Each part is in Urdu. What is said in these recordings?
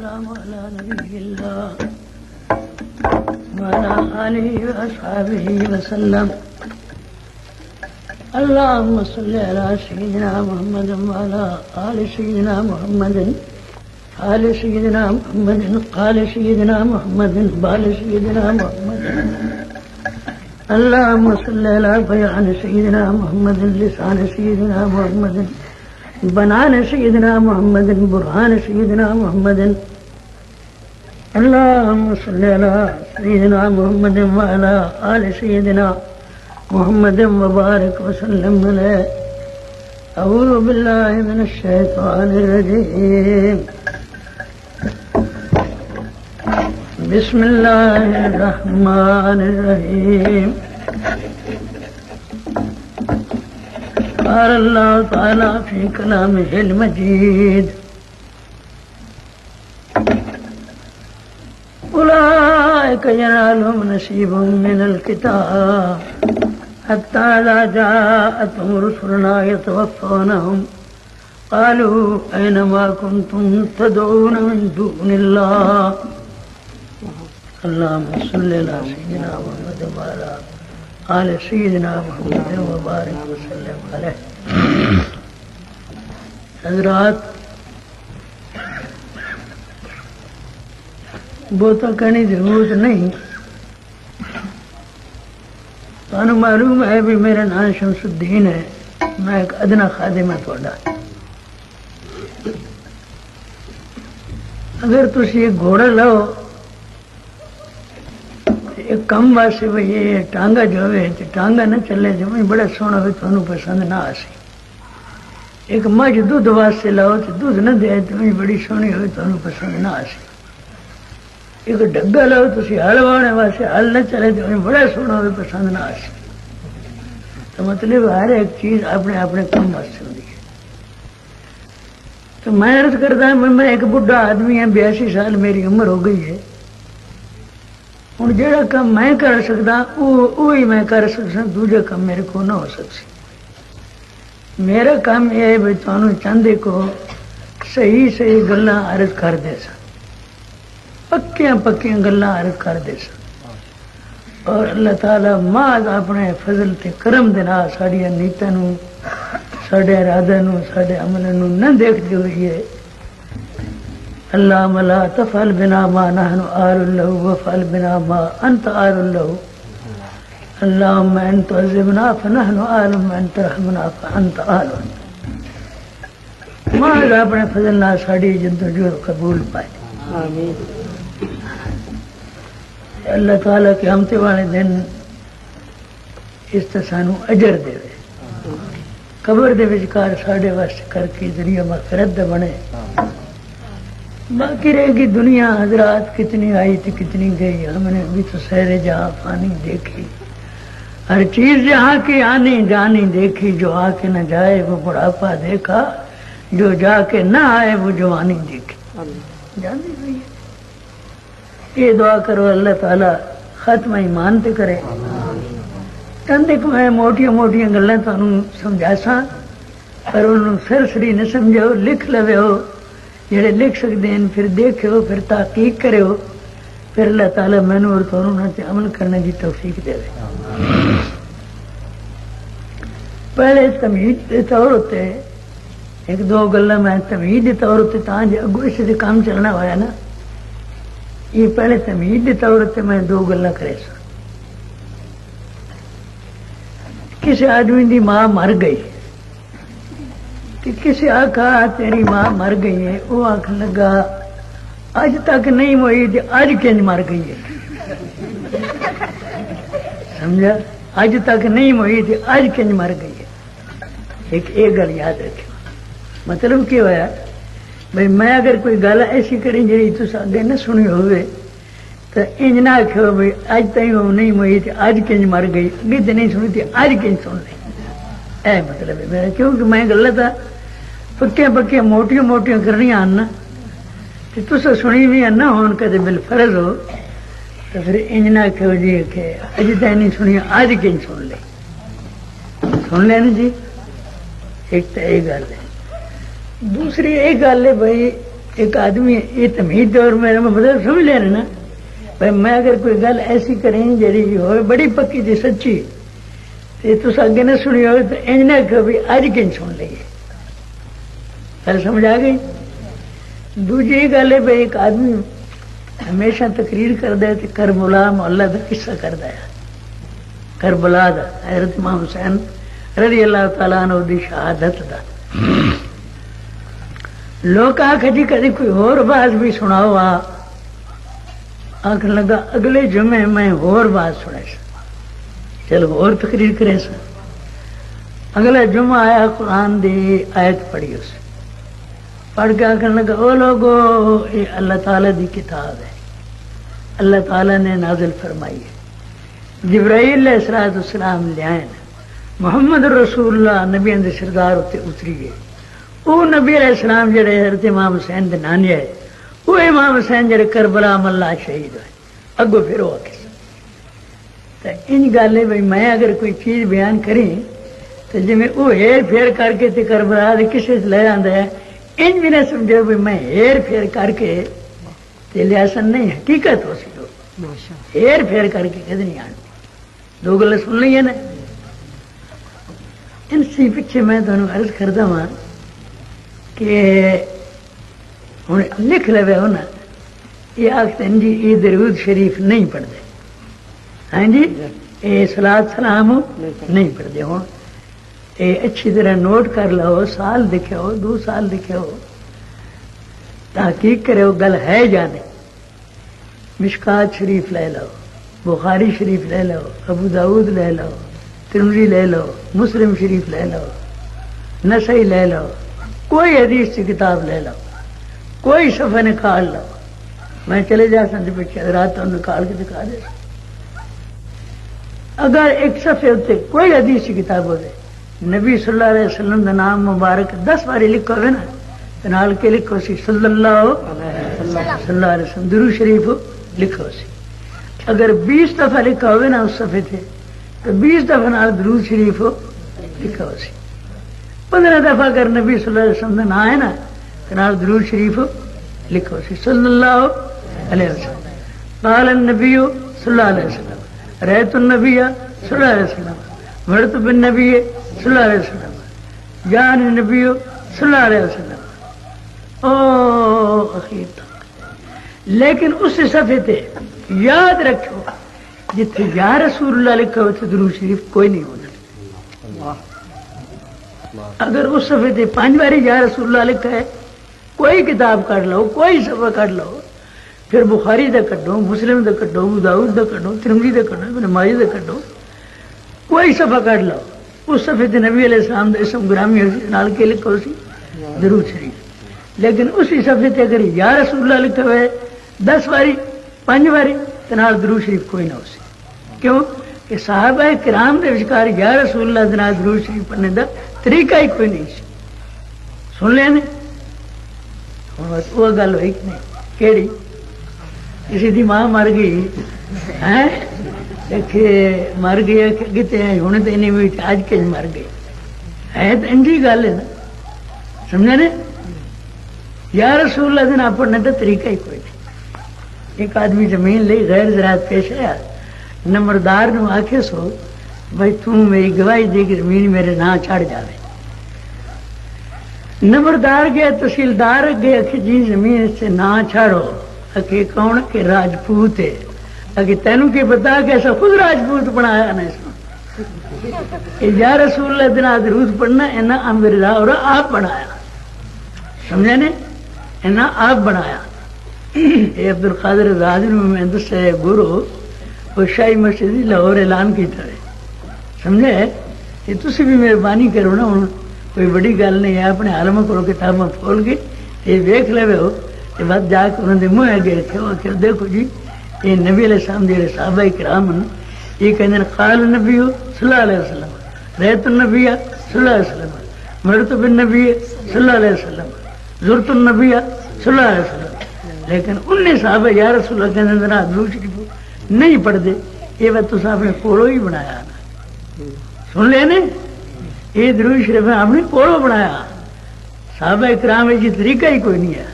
والسلام على نبي الله وعلى آله وأصحابه وسلم. اللهم صل على سيدنا محمد وعلى آل سيدنا محمد آل سيدنا محمد قال سيدنا محمد بال سيدنا محمد. اللهم صل على بيان سيدنا محمد لسان سيدنا محمد بنان سيدنا محمد برهان سيدنا محمد. اللهم صل على سيدنا محمد وعلى آل سيدنا محمد وبارك وسلم عليه. أعوذ بالله من الشيطان الرجيم. بسم الله الرحمن الرحيم. قال الله تعالى في كلامه المجيد: أولئك ينالهم نصيب من الكتاب حتى إذا جاءتهم رسلنا يتوفونهم قالوا أين ما كنتم تدعون من دون الله. اللهم صل على سيدنا محمد وعلى آل سيدنا محمد وبارك وسلم عليه. حضرات، بہتا کہنے کی ضرورت نہیں. تمہیں معلوم ہے بھی میرا نام شمس الدین ہے. میں ایک ادنا خادم ہے تھوڑا. اگر تسی ایک گھوڑا لو ایک کم واسطے بھائی یہ ٹانگا جو ہے ٹانگا نہ چلے جو بڑا سونا ہوئے تو پسند نہ آسی. ایک مجھ دودھ واسطے لاؤ تو دودھ نہ دے تو بڑی سونی ہوئے تو پسند نہ آسی. ایک ڈگا لاؤ تو ہل وانے واسطے ہل نہ چلے تو بڑا سونا ہوئے پسند نہ آسی. تو مطلب ہر ایک چیز اپنے اپنے کم واسطے ہوتی ہے. تو میں عرض کرتا ہوں میں ایک بڑھا آدمی ہے, 82 سال میری عمر ہو گئی ہے. ہوں جہاں کام میں کر سکتا وہی میں کر سکتا, دوجا کام میرے کو نہ ہو سکتی. میرا کام یہ ہے بھائی تمہیں چاہتے کو صحیح صحیح گلاں عرض کر دے سن, پکیاں پکیاں گلاں عرض کر دے سن. اور اللہ تعالیٰ ماں اپنے فضل تے کرم دے نال ساڈیاں نیتاں نوں ساڈے ارادے نوں ساڈے عمل نوں نہ دیکھدی ہوئی ہے. اللهم لا تفعل بنا ما نحن آل له وفعل بنا ما أنت آل له. اللهم أن تعذبنا فنحن آل وأن ترحمنا فأنت آل. ما اپنے فضل نال ساڈی جدوجہد قبول پائے. آمین. اللہ تعالیٰ قیامت والے دن اس تے سانو اجر دے. قبر دے وچکار ساڈے واسطے کر کے ذریعہ مغفرت دا بنے. باقی رہے گی دنیا. حضرات کتنی آئی تھی کتنی گئی. ہم نے بھی تو سیر جہاں فانی دیکھی. ہر چیز جہاں کی آنی جانی دیکھی. جو آ کے نہ جائے وہ بڑھاپا دیکھا, جو جا کے نہ آئے وہ جوانی دیکھی. جانی ہوئی ہے. یہ دعا کرو اللہ تعالیٰ ختمہ ایمان تے کرے. چند ایک میں موٹیاں موٹیاں گلاں تانوں سمجھا سا, پر انہوں سرسری نہ سمجھو. لکھ لو جڑے لکھ سکتے ہیں, پھر دیکھو, پھر تحقیق کرو, پھر اللہ تعالیٰ مینوں اور تانوں تے عمل کرنے کی توفیق دے. پہلے تمہید کے طور تے ایک دو گلاں میں تمہید کے طور تے تاں جو اگوں اس تے کام چلنا ہوا نا, یہ پہلے تمہید کے طور تے میں دو گلاں کرے سا. کسی آدمی دی ماں مر گئی, کسی آخا تیری ماں مر گئی ہے. وہ آخ لگا اج تک نہیں ہوئی تو اج کنج مر گئی ہے. سمجھا, اج تک نہیں ہوئی تو اج کنج مر گئی ہے. ایک گل یاد رکھو. مطلب کیا ہوا بھائی میں اگر کوئی گل ایسی کریں جی تس اگے نہ سنی ہوئے تو انج نہ آخو بھائی اج تھی نہیں ہوئی تو اج کنج مر گئی. اگے تو نہیں سنی تو اج کنج سن لی. اے مطلب ہے میرا. کیونکہ میں گلا تھا پکیاں پکیاں موٹیاں موٹیاں کرنی آن تو تصا سنی بھی نہ ہون کدے بالفرض ہو تو پھر انج نہ کہو جی کہ اج تھی نہیں سنی اج کنج سن لے. سن لیں جی. ایک تو یہ گل ہے. دوسری یہ گل ہے بھائی ایک آدمی یہ تمہید دور میں مطلب سمجھ لے رہے نا بھائی میں اگر کوئی گل ایسی کریں جی ہوئے بڑی پکی تھی سچی تو اگے نہ سنی ہوئے تو انج نہ کہ بھی اج کن سن لیے گل سمجھ آ گئی. دوجی گل ہے بھائی ایک آدمی ہمیشہ تقریر کرتا ہے کربلا محلہ کا قصہ کرتا ہے کربلا دا حضرت امام حسین رضی اللہ تعالیٰ عنہ دی شہادت دا. لوگ آخ جی کدی کوئی اور باز بھی سناؤ آخر لگا اگلے جمعے میں اور باز سنے سا چلو اور تقریر کریں سا. اگلا جمعہ آیا قرآن دی آیت پڑھی اس پڑھ کے آخر لگا او لوگو یہ اللہ تعالیٰ دی کتاب ہے اللہ تعالیٰ نے نازل فرمائی ہے. جبرائیل علیہ السلام لے آئے محمد رسول اللہ نبی اندر سردار اتنے اتری گئے. وہ نبی علیہ السلام جڑے حضرت امام حسین دے نانے ہے وہ امام حسین جڑے کربلا ملا شہید ہوئے اگو پھر وہ تو ان گل ہے بھائی میں اگر کوئی چیز بیان کریں تو جی میں وہ ہیر پھیر کر کے تے کربلا کسی سے لے آتا ہے ان بھی نہ سمجھو بھائی میں ہیر پھیر کر کے لیا سن نہیں حقیقت ہو سکو ہیر پھیر کر کے کدی نہیں آنی. دو گلیں سن لی نا ان سی پیچھے میں تمہیں عرض کرتا ہوں کہ ہوں لکھ لو ہونا یہ آختے جی یہ درود شریف نہیں پڑھتے ہاں جی یہ صلاۃ سلام نہیں پڑھتے. ہوں یہ اچھی طرح نوٹ کر لو سال دکھاؤ 2 سال دکھاؤ تحقیق کرو گل ہے یا نہیں. مشکات شریف لے لو بخاری شریف لے لو ابو داؤد لے لو ترمذی لے لو مسلم شریف لے لو نسائی لے لو کوئی حدیث کی کتاب لے لو کوئی صفحہ نکال لو میں چلے جا سکتے پیچھے رات نکال کے دکھا دے. اگر ایک صفحے اتنے کوئی حدیث کی کتاب ہو نبی صلی اللہ علیہ وسلم کا نام مبارک 10 باری لکھو ہوئے نا تو نال کے لکھو سی صلی اللہ علیہ وسلم درود شریف لکھو سی. اگر 20 دفعہ لکھا ہوئے نا اس صفحے تھے تو 20 دفعہ نال درود شریف لکھا ہو سی. 15 دفعہ اگر نبی صلی اللہ علیہ وسلم کا نام ہے نا تو نال درود شریف لکھو سی صلی اللہ علیہ وسلم. قال النبی صلی اللہ علیہ وسلم رأیت النبی صلی اللہ علیہ وسلم مرت بالنبی صلی اللہ علیہ وسلم جان النبی صلی اللہ علیہ وسلم او اخیر تک. لیکن اس صفحے تے یاد رکھو جتھے یا رسول اللہ لکھا ہو تو درود شریف کوئی نہیں ہونا. اگر اس صفحے تے 5 باری یا رسول اللہ لکھا ہے کوئی کتاب کر لو کوئی صفحہ کر لو پھر بخاری دا کڈو مسلم دا کڈو ابو داؤد دا کڈو ترمذی دا کڈو ابن ماجہ دا کڈو کوئی صفحہ کر لو اس صفحے تے نبی علیہ السلام دا اسم گرامی نال کے لکھو سی درود شریف. لیکن اسی صفحے تے اگر یا رسول اللہ لکھا ہوئے 10 باری 5 باری تو نال درود شریف کوئی نہ ہو سی. کیوں کہ صحابہ کرام دے وچکار یا رسول اللہ دے نال درود شریف پڑھنے دا طریقہ ہی کوئی نہیں سی. سن لے نے وہ گل ہوئی کہ نہیں کیڑی کسی دی ماں مر گئی ہے دیکھے مر گیا کہتے ہیں ہوں تو نہیں ہوئی اج کے مر گئی ہے تو انجی گل ہے نا سمجھا نے یا رسول اللہ دے نال پڑھنے دا طریقہ ہی کوئی نہیں. ایک آدمی زمین لئی غیر زراعت پیش آیا نمبردار نو آکھے سو بھائی تم میری گواہی دے کہ زمین میرے نام چڑھ جاوے. نمبردار گیا تحصیلدار گئے کہ جی زمین سے نہ چھاڑو کہ کون کہ راجپوت ہے کہ تینوں کی پتا کہ ایسا خود راجپوت بنایا نا اس میں یا رسول اللہ دن درود پڑھنا اینا امر اور آپ بنایا سمجھا نے اینا آپ بنایا. یہ عبد القادر آزادی میں دسے گرو وہ شاہی مسجد لاہور اعلان کیتا ہے سمجھے یہ تسی بھی مہربانی کرو نا ہوں کوئی بڑی گل نہیں ہے اپنے عالم کو کتاباں کھول کے یہ ویکھ لے ہو یہ بات جا کے انہوں نے منہ اگے رکھے وہ کہ دیکھو جی یہ نبی علیہ السلام جڑے صحابہ کرام یہ کہتے ہیں قال النبی صلی اللہ علیہ وسلم رأیت النبی صلی اللہ علیہ وسلم مرت بالنبی صلی اللہ علیہ وسلم زرت النبی صلی اللہ علیہ وسلم. لیکن انہیں صحابہ یا رسول اللہ کہتے ہیں درود شریف نہیں پڑھتے یہ بات تو آپ نے کولو ہی بنایا نا سن لے نے یہ درود شریف آپ نے کولو بنایا. صحابہ کرام یہ طریقہ ہی کوئی نہیں ہے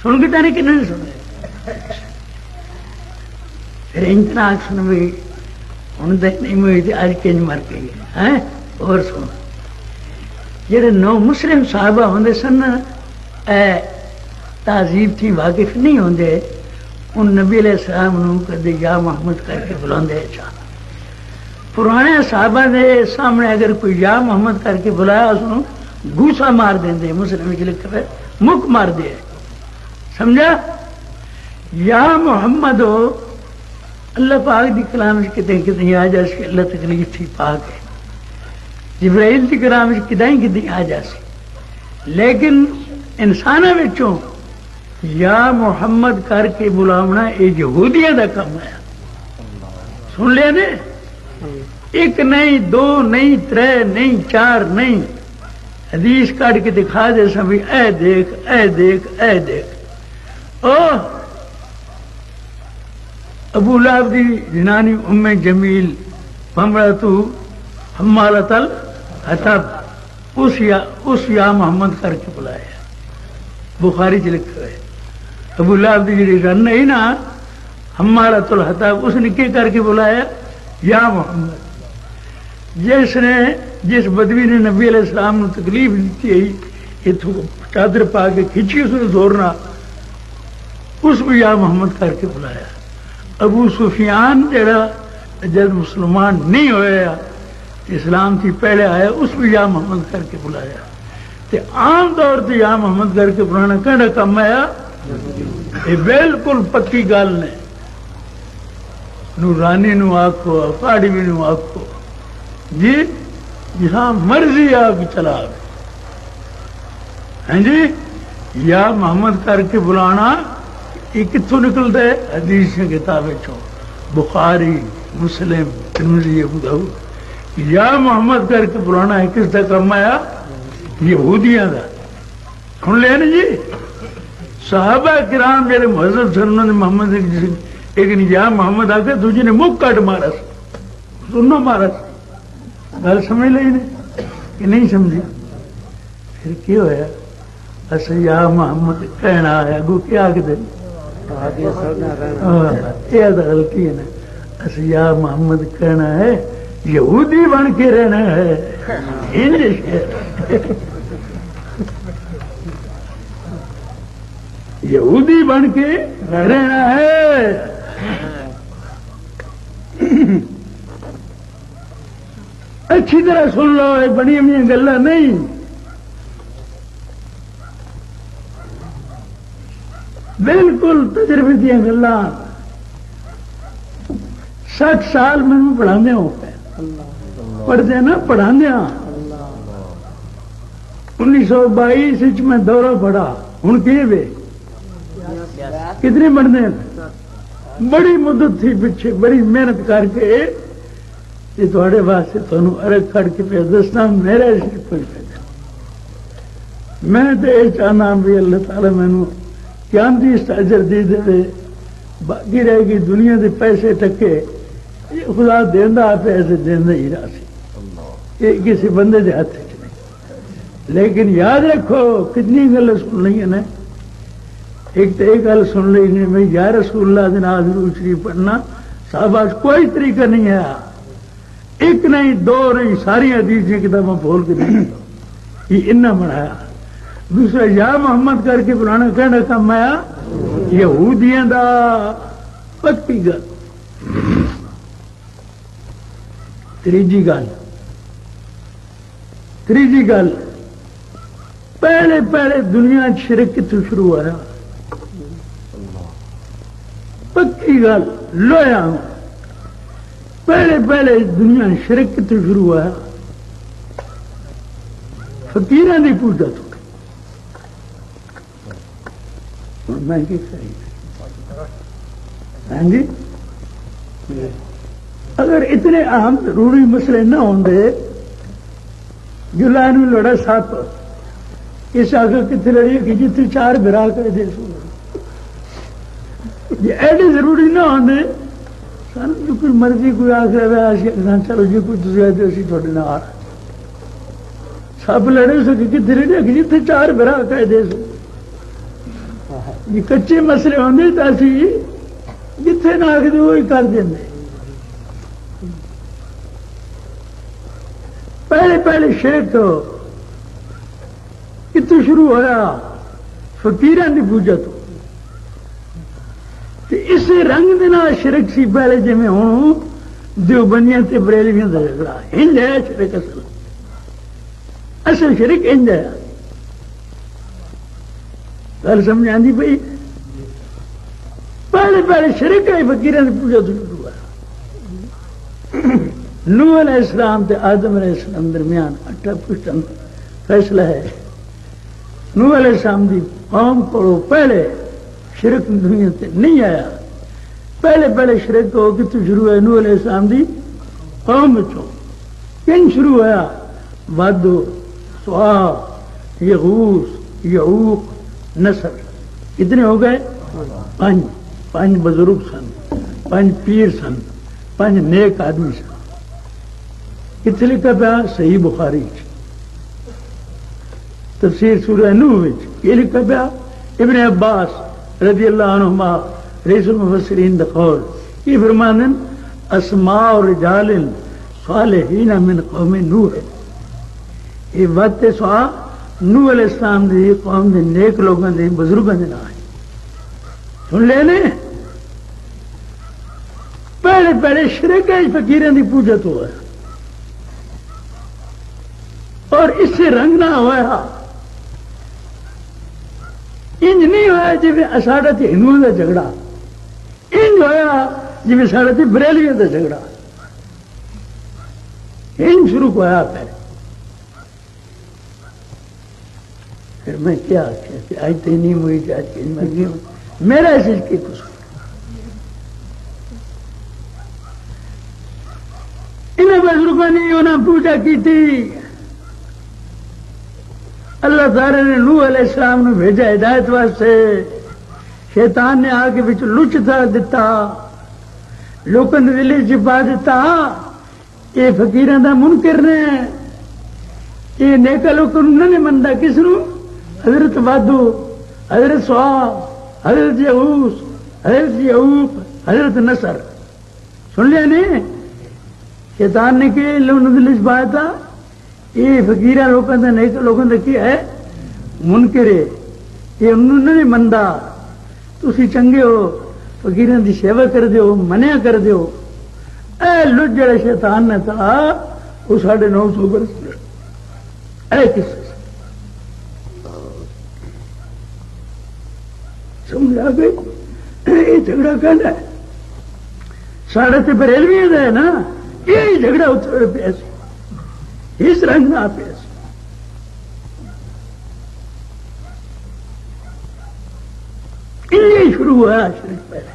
سن کے تھی کہ نہیں سنے؟ پھر اتنا سن بھی ہوں تو نہیں ہوئی تھی اج کنج مر گئی ہے. اور سن جڑے 9 مسلم صحابہ ہوں سن تہذیب تھی واقف نہیں ہوں ان نبی علیہ السلام نو کدے یا محمد کر کے بلاندے چاہ. پرانے صحابہ دے سامنے اگر کوئی یا محمد کر کے بلایا اس کو گوسا مار دیں. مسلم لکھ رہے مک مار دے. سمجھا؟ یا محمد ہو اللہ پاک دی کلام کتنے کتنی آ جاسی. اللہ تکلیف تھی پاک ہے. جبرائیل دی کلام کتنی کتنی آ جاسی. لیکن انسانوں وچوں یا محمد کر کے بلاونا یہ یہودیاں دا کام ہے. سن لیا نے؟ 1 نہیں 2 نہیں 3 نہیں 4 نہیں حدیث کٹ کے دکھا دے سبھی اے دیکھ اے دیکھ اے دیکھ. او ابو لہب دی جنانی ام جمیل امرأتو حمالۃ الحطب اس یا محمد کر کے بلایا. بخاری چ لکھا ہے ابو لہب دی جڑی رن ہے نا حمالۃ الحطب اس نے کیا کر کے بلایا؟ یا محمد. جس بدوی نے نبی علیہ السلام نے تکلیف دیتی ہے اتوں چادر پا کے کھچی اس نے زورنا اس کو یا محمد کر کے بلایا. ابو سفیان جڑا جب مسلمان نہیں ہویا اسلام تھی پہلے آیا اس کو یا محمد کر کے بلایا. تے عام طور سے یا محمد کر کے بلانا کہنا کم آیا یہ بالکل پکی گل نے. نورانی نو آکھو پہاڑی بھی نو آکھو جی جہاں مرضی آپ چلا ہاں جی. یا محمد کر کے بلانا یہ کتوں نکلتا ہے؟ حدیث کتابیں بخاری مسلم ترمذی ابو داؤد. یا محمد کر کے بلانا ہے کس کا کم آیا؟ یہودیاں دا. سن لیا نا جی. صحابہ کرام میرے مہذب سن انہوں نے محمد ایک یا محمد آ کے دوجے نے منہ کٹ مارا سننا مارا. گل سمجھ لئی نے کہ نہیں سمجھی؟ پھر کیا ہوا؟ اص یا محمد کہنا ہے اگو کیا آخر یہ غلطی ہے نا. اص یا محمد کہنا ہے یہودی بن کے رہنا ہے. یہودی بن کے رہنا ہے. اچھی طرح سن لو یہ بڑی ہوئی گلا نہیں. بالکل تجربے دیا گلا. 60 سال میں پڑھا ہو پڑھتے نا پڑھا 1922 میں دورہ پڑھا. ہوں کی کتنے بنتے ہیں؟ بڑی مدت تھی پیچھے بڑی محنت کر کے یہ تھوڑے واسطے تمہیں ارگ کھڑ کے پہ دسنا میرا صرف کوئی فائدہ. میں تو یہ چاہنا بھی اللہ تعالیٰ مینو قیامتی اجر دے دے. باقی رہے گی دنیا کے پیسے ٹکے یہ خدا دینا پیسے دینا ہی رہا سی. یہ کسی بندے کے ہاتھ نہیں. لیکن یاد رکھو کتنی گلیں سن لی نے. ایک تو یہ گل سن لی نے میں یا رسول اللہ کے نام درود شریف پڑھنا صحابہ کوئی طریقہ نہیں ہے. 1 نہیں 2 نہیں ساری حدیث کتابیں بول کے نہیں یہ انہیں بنایا. دوسرا یا محمد کر کے بلانا کہنا کم آیا یہودیاں دا. پکی گل. تیجی گل پہلے دنیا شرک کتوں شروع ہوا؟ پکی گل لویا پہلے دنیا شرک کتوں شروع ہوا؟ فقیراں دی پوجا تو. میں ہاں جی اگر اتنے اہم ضروری مسئلے نہ ہوں جو لائن میں لڑا 7 اس آگے کتنے لڑی کہ جتنے 4 برا کر دے سو یہ ایڈے ضروری نہ ہوں سن جو کوئی مرضی کوئی آ کر چلو جی کوئی اسی تھوڑے نہ آ رہا سب لڑے سو کہ کتنے لڑی کہ جتنے 4 برا کر دے سو جی کچے مسئلے ہوندے تو اسی جتھے نہ آکھدے وہی کر دیندے. پہلے شرک کتوں شروع ہویا؟ فقیران دی پوجا تو. اسی رنگ دے نال شرک سی پہلے جویں ہوں دیوبندیاں تے بریلویاں دا جھگڑا. انج ہے شرک اصل شرک انج ہے. گل سمجھ آندی پئی؟ پہلے شرک ہے فقیران دی پوجا تو شروع ہوا. نوح علیہ السلام تے آدم علیہ السلام درمیان اٹھا پشتن فیصلہ ہے. نوح علیہ السلام دی قوم کو پہلے شرک دنیا تے نہیں آیا. پہلے شرک ہو کہ تو شروع ہے نوح علیہ السلام دی قوم وچوں. کن شروع ہوا؟ ود، سواع، یغوث، یعوق، نصر. کتنے ہو گئے؟ پانچ بزرگ سن، 5 پیر سن، 5 نیک آدمی سن. کتنے لکھا پیا؟ صحیح بخاری تفسیر سورہ نوح یہ لکھا پیا. ابن عباس رضی اللہ عنہما رئیس المفسرین دا قول یہ فرماندن اسماء رجال صالحین من قوم نوح. یہ وقت سوا نوح علیہ السلام دی قوم دے نیک لوگوں دے بزرگوں دے نام سن لے نے. پہلے شرک ہے فقیران دی پوجا تو ہے. اور اس سے رنگ نہ ہوا. انج نہیں ہوا جی ساڈا تے ہندوؤں کا جھگڑا. انج ہوا جی ساڈا تے بریلویوں کا جھگڑا. انج شروع ہوا پہلے. پھر میں کیا آخیا آج تے نہیں ہوئی آج کے مرگی میرا ایسے کی قصور. انہیں بزرگوں نے انہیں پوجا کی تھی. اللہ تعالی نے نوح علیہ السلام نے بھیجا ہدایت واسطے. شیطان نے آ کے بچ لچ تھا دیتا لوگوں نے دل چپا دیتا. یہ فقیران دا منکر نے یہ نیکا لوگوں نے منتا. کس نو؟ حضرت وادو، حضرت سواع، حضرت یغوث، حضرت یعوق، حضرت نصر. سن لیا نہیں؟ شیطان نے کہ لوگوں نے دل چپایا تھا یہ فقیران لوگوں نے نیک لوگوں نے کیا ہے منکر ہے. یہ انہوں نے نہیں منتا. تسی چنگے ہو فقیران دی سیوا کر دیو منیا کر دیو. اے لج جڑے شیطان نے تھا وہ 950 برس اے کس سمجھ آ گئی؟ یہ جھگڑا کہنا ہے ساڑھے تے بریلویاں دا ہے نا. یہ جھگڑا اتر پیا سی اس رنگ نہ پیا سی. شروع ہوا شرک پہلے.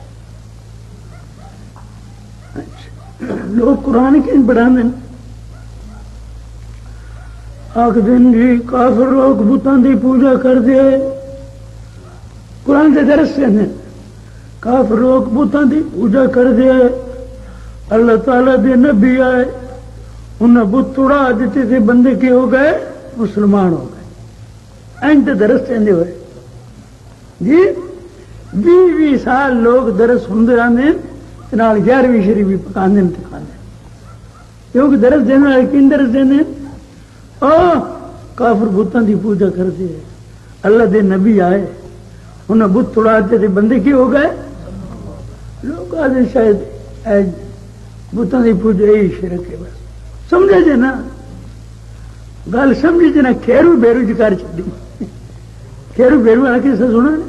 لوگ قرآن کے پڑھا دیں آخ دن جی کافر لوگ بتوں کی پوجا کر دے. قرآن کے درس سے کافر لوگ بتوں کی پوجا کر دے. اللہ تعالیٰ دے نبی آئے انہیں بت توڑا دیتے تھے بندے کے ہو گئے مسلمان ہو گئے. اینڈ درس چاہتے ہوئے جی 20 سال لوگ درس ہوں آتے 11ویں شریف پکا دیں کیونکہ درس دینے والے کن درس دینے کافر بتوں کی پوجا کرتے. اللہ دے نبی آئے انہیں بت توڑاتے تھے بندے کی ہو گئے. لوگ آتے شاید بتوں کی پوجا یہی شرک ہے. بس سمجھے جی نا گل سمجھی جی نا. کھیرو بیرو جکار چڈی کھیرو بیرو والا کسا سنا نے.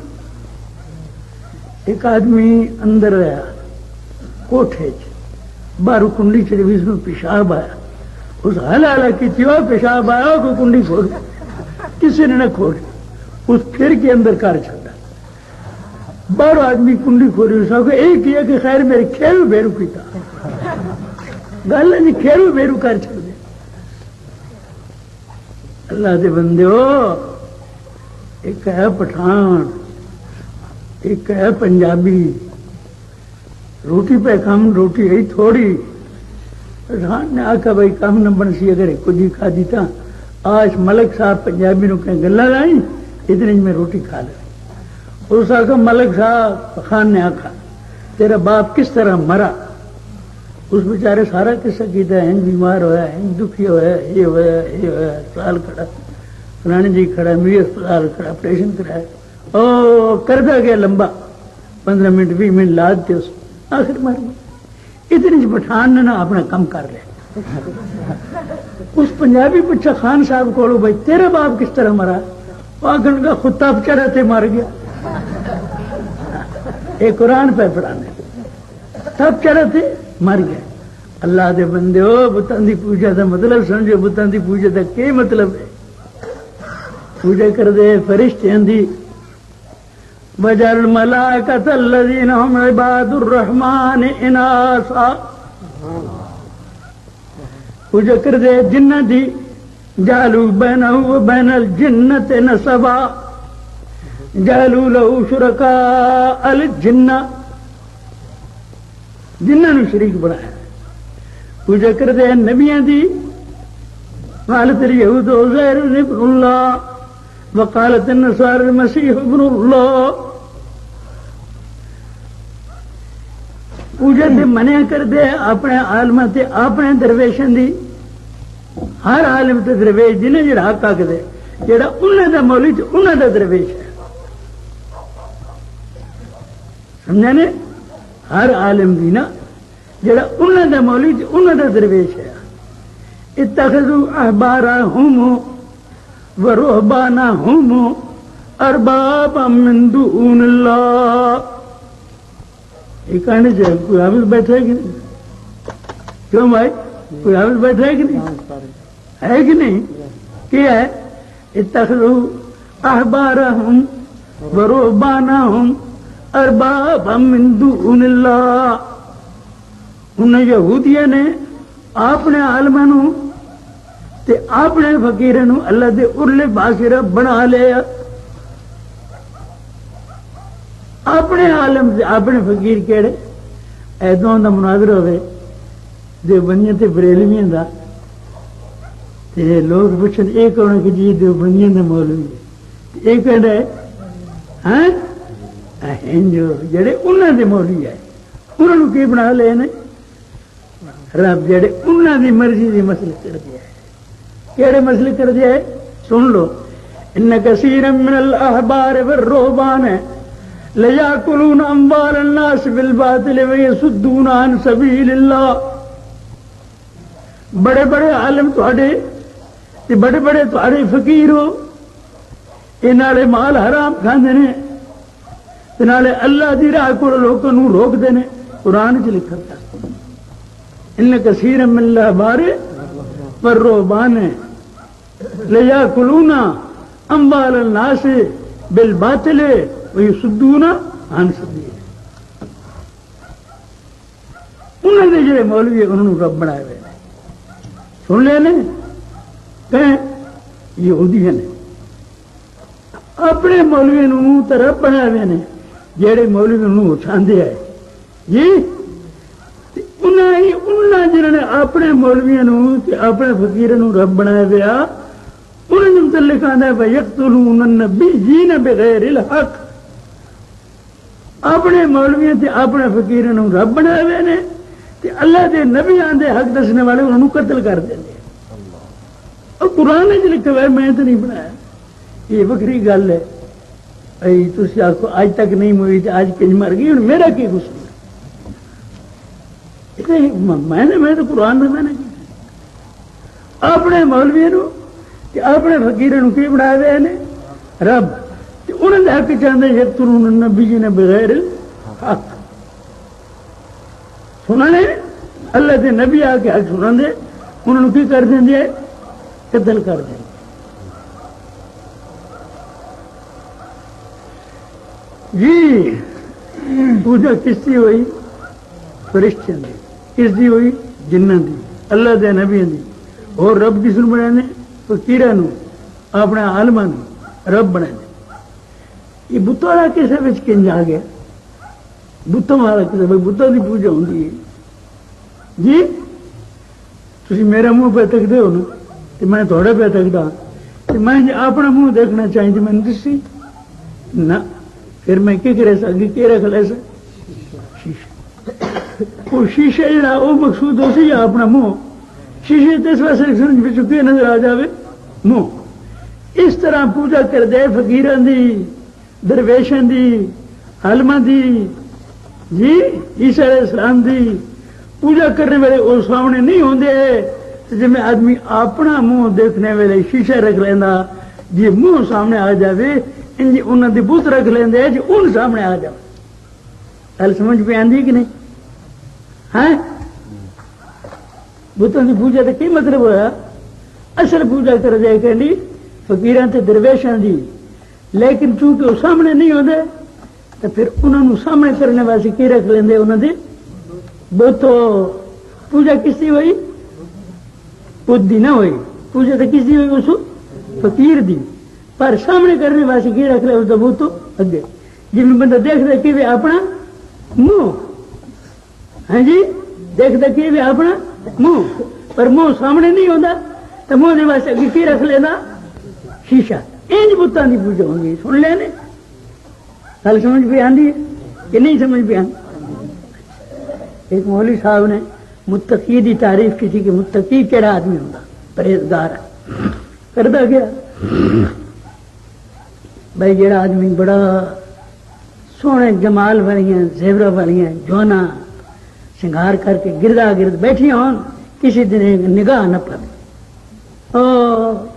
ایک آدمی اندر آیا کوٹھے باہر کنڈی چلی بھی اس میں پیشاب آیا. اس حال کی پیشاب آیا کوئی کنڈی کھول کسی نے نہ کھولی. اس پھر کے اندر کر چھڑا باہر آدمی کنڈی کھولی. اس کو یہ کیا کہ خیر میرے کھیرو بیرو پیتا گل ہے جی کھیرو بیرو کر چھڑ دے. اللہ دے بندے ہو ایک ہے پٹھان ایک ہے پنجابی. روٹی پہ کم روٹی ہے تھوڑی. پٹھان نے آخا بھائی کم نہ بن سی اگر کچھ ہی کھا دیتا. آج ملک صاحب پنجابی نو کہیں گلا لائی اتنے میں روٹی کھا لیں. اس آخر ملک صاحب خان نے آخا تیرا باپ کس طرح مرا؟ اس بیچارے سارا قصہ کیتا ہے، بیمار ہوا ہے، دکھی ہوا ہے، یہ ہوا ہے، یہ ہوا ہے، اسپتال کھڑا، فلانے جی کھڑا، میرے اسپتال کھڑا، آپریشن کرایا، او کرتا گیا لمبا، 15 منٹ 20 منٹ لاد کے اس آخر مر گیا۔ اتنی پٹھان نے نا اپنا کم کر لیا۔ اس پنجابی پوچھا خان صاحب کو بھائی تیرا باپ کس طرح مرا؟ آخر کا خود تپ چڑھا تھے مر گیا۔ ایک قرآن پہ پڑھانے تب چڑھا تھے مر گیا۔ اللہ دے بندے ہو بتان دی پوجا دا مطلب سمجھو، بتان دی پوجا دا کی مطلب ہے؟ پوجا کر دے فرشتے دی وجعل الملائکۃ الذین هم عباد الرحمن اناسا، پوجا کر دے جنہ دی جعلوا بینہ و بین الجنۃ نسبا جعلوا له شرکاء الجنہ، جنہاں نو شریک بنایا۔ پوجا کر دے نبیاں دی قالت اليہود عزیر ابن اللہ وقالت النصارى المسیح ابن اللہ۔ پوجا تے منیا کر دے اپنے عالمہ تے اپنے درویشن دی، ہر عالم تے درویش جنہیں جڑا حق آکھ دے جڑا انہاں دا مولی تے انہاں دا درویش ہے، سمجھا نے؟ ہر عالم دی نا جڑا انہاں دا مولی تے انہاں دا درویش ہے۔ اتخذوا احبارهم ورهبانهم اربابا من دون اللہ۔ یہ کہنے چاہیے کوئی حافظ بیٹھا ہے کہ نہیں؟ کیوں بھائی کوئی حافظ بیٹھا ہے کہ نہیں؟ ہے کہ نہیں؟ کیا ہے؟ اتخذوا احبارهم ورهبانهم اربابا من دون اللہ۔ انہیں یہودیاں نے اپنے عالموں تے اپنے فقیروں اللہ دے ارلے پاسے رب بنا لیا۔ اپنے عالم تے اپنے فقیر کیڑے؟ ایدوں دا مناظر ہوئے دیوبندیاں تے بریلویاں دا تے لوگ پوچھن اے کون کہ جی دیوبندیاں دا مولوی ہے، اے کہندا ہے ہاں جو جڑے انہاں دے مولوی ہے انہاں نوں کی بنا لے نے؟ رب جڑے انہاں دی مرضی دی مسلک کر دیا ہے۔ کیڑے مسلک کر دیا ہے؟ سن لو، ان کثیرا من الاحبار والرهبان لیاکلون اموال الناس بالباطل ویصدون عن سبیل اللہ۔ بڑے بڑے عالم تھوڑے تے بڑے بڑے تھوڑے فقیر ہو، اے نالے مال حرام کھاندے نے تے نالے اللہ دی راہ کو لوکاں نوں روک دے نے۔ قرآن وچ لکھا ہے ان کثیرا من الاحبار والرهبان لیاکلون اموال الناس بالباطل ویصدون عن سبیل۔ انہوں نے جڑے مولوی انہوں نے رب بنائے ہوئے سن لے نے کہیں یہودی نے اپنے مولوی نوں تے رب بنائے ہوئے نے، جڑے مولوی نوں چھاندے ہے جی انہوں جنہوں نے اپنے مولویاں تے اپنے فقیراں نوں رب بنایا ہوا، انہوں نے متعلق آندا ہے وَيَقْتُلُونَ النَّبِيِّينَ بِغَيْرِ الْحَقِّ۔ اپنے مولویاں تے اپنے فقیراں نوں رب بنایا ہوئے نے تے اللہ دے نبی آندے حق دسنے والے انہوں نے قتل کر دیں گے۔ اور قرآن وچ لکھا ہوا ہے، میں تو نہیں بنایا، یہ وکری گل ہے۔ تسی آکھو اج تک نہیں موئی تے اج کنج مر گئی، ہن میرا کی قصور؟ میں تو قرآن میں نے اپنے مولوی نو اپنے فقیروں نو کی بنایا ہوئے نے رب، انہوں نے حق چاہتے یقتلون النبیین بغیر الحق۔ سنا نے اللہ کے نبی آ کے حق سنا دے، انہوں نے کی کر دیں گے؟ قتل کر دیں۔ جی پوجا کس کی ہوئی؟ فرشتیاں دی۔ کس دی ہوئی؟ جنہاں دی، اللہ دے نبیاں دی۔ اور رب کس نو بنانے؟ فقیراں نو، اپنے عالماں نو رب بنانے۔ یہ بتوں والا کسے وچ کنج آ گیا؟ بتوں والا کسے بتوں دی پوجا ہوندی ہے جی؟ تسی میرا منہ پہ تکدے ہو نا تے میں تھوڑے پہ تکدا تے میں جے اپنا منہ دیکھنا چاہیے تے میں دسی نہ، پھر میں کی کرے سا کی رکھ لے سا شیشہ وہ شیشہ جڑا وہ مقصود ہو سی یا اپنا منہ شیشے اس واسطے سمجھ میں چکے نظر آ جائے منہ اس طرح پوجا کر دے فقیران دی درویشن دی عالماں دی جی عیسیٰ علیہ السلام دی پوجا کرنے والے وہ سامنے نہیں ہوندے جی میں آدمی اپنا منہ دیکھنے والے شیشہ رکھ لینا جی منہ سامنے آ جائے ان جی انہوں نے بت رکھ لیندے جی ان سامنے آ جائے گل سمجھ پہ آندی کہ نہیں ہے بتوں کی پوجا کا کی مطلب ہوا اصل پوجا کر دے کہ فقیراں تے درویشاں دی لیکن چونکہ وہ سامنے نہیں ہوتے تو پھر انہوں نے سامنے کرنے واسطے کی رکھ لیندے انہوں نے بتوں پوجا کس دی ہوئی بت دی نہ ہوئی پوجا تو کس دی ہوئی اس فقیر دی پر سامنے کرنے واسطے کی رکھ لے اس بت تو اگے جی بندہ دیکھتا کہ بھی اپنا منہ ہاں جی دیکھتا کہ بھی اپنا منہ پر منہ سامنے نہیں ہوتا تو منہ واسطے اگے کی رکھ لینا شیشہ انج بتان کی پوجا ہوگی سن لے نے گل سمجھ پہ آتی ہے کہ نہیں سمجھ پہ آتی ایک مولوی صاحب نے متقی دی تعریف کی تھی کہ متقی کیڑا آدمی ہوگا پرہیزگار ہے کرتا گیا بھائی جڑا آدمی بڑا سونے جمال والیاں زیورہ والیاں جوانا سنگار کر کے گردا گرد بیٹھی ہون کسی دن نگاہ نہ پڑے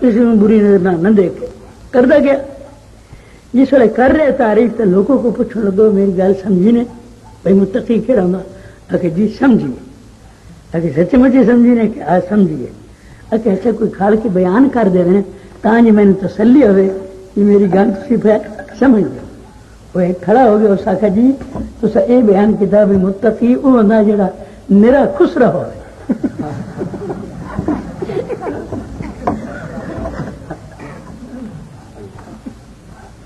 کسی میں بری نظر نہ دیکھے کرتا گیا جس ویلے کر رہے تعریف تو لوگوں کو پوچھنے لگو میری گل سمجھی نے بھائی متقی کہڑا ہوں آ جی سمجھیے آ سچ مچی سمجھی نے کہ آج سمجھیے ایسا کوئی کھال کے بیان کر دے رہے تاں جی میں نے تسلی ہوئے کہ میری گل تھی پھر سمجھ لو وہ ایک کھڑا ہو گیا اس آخا جی تو یہ بیان کیا بھی متقی وہ ہوتا جڑا میرا خسرا ہو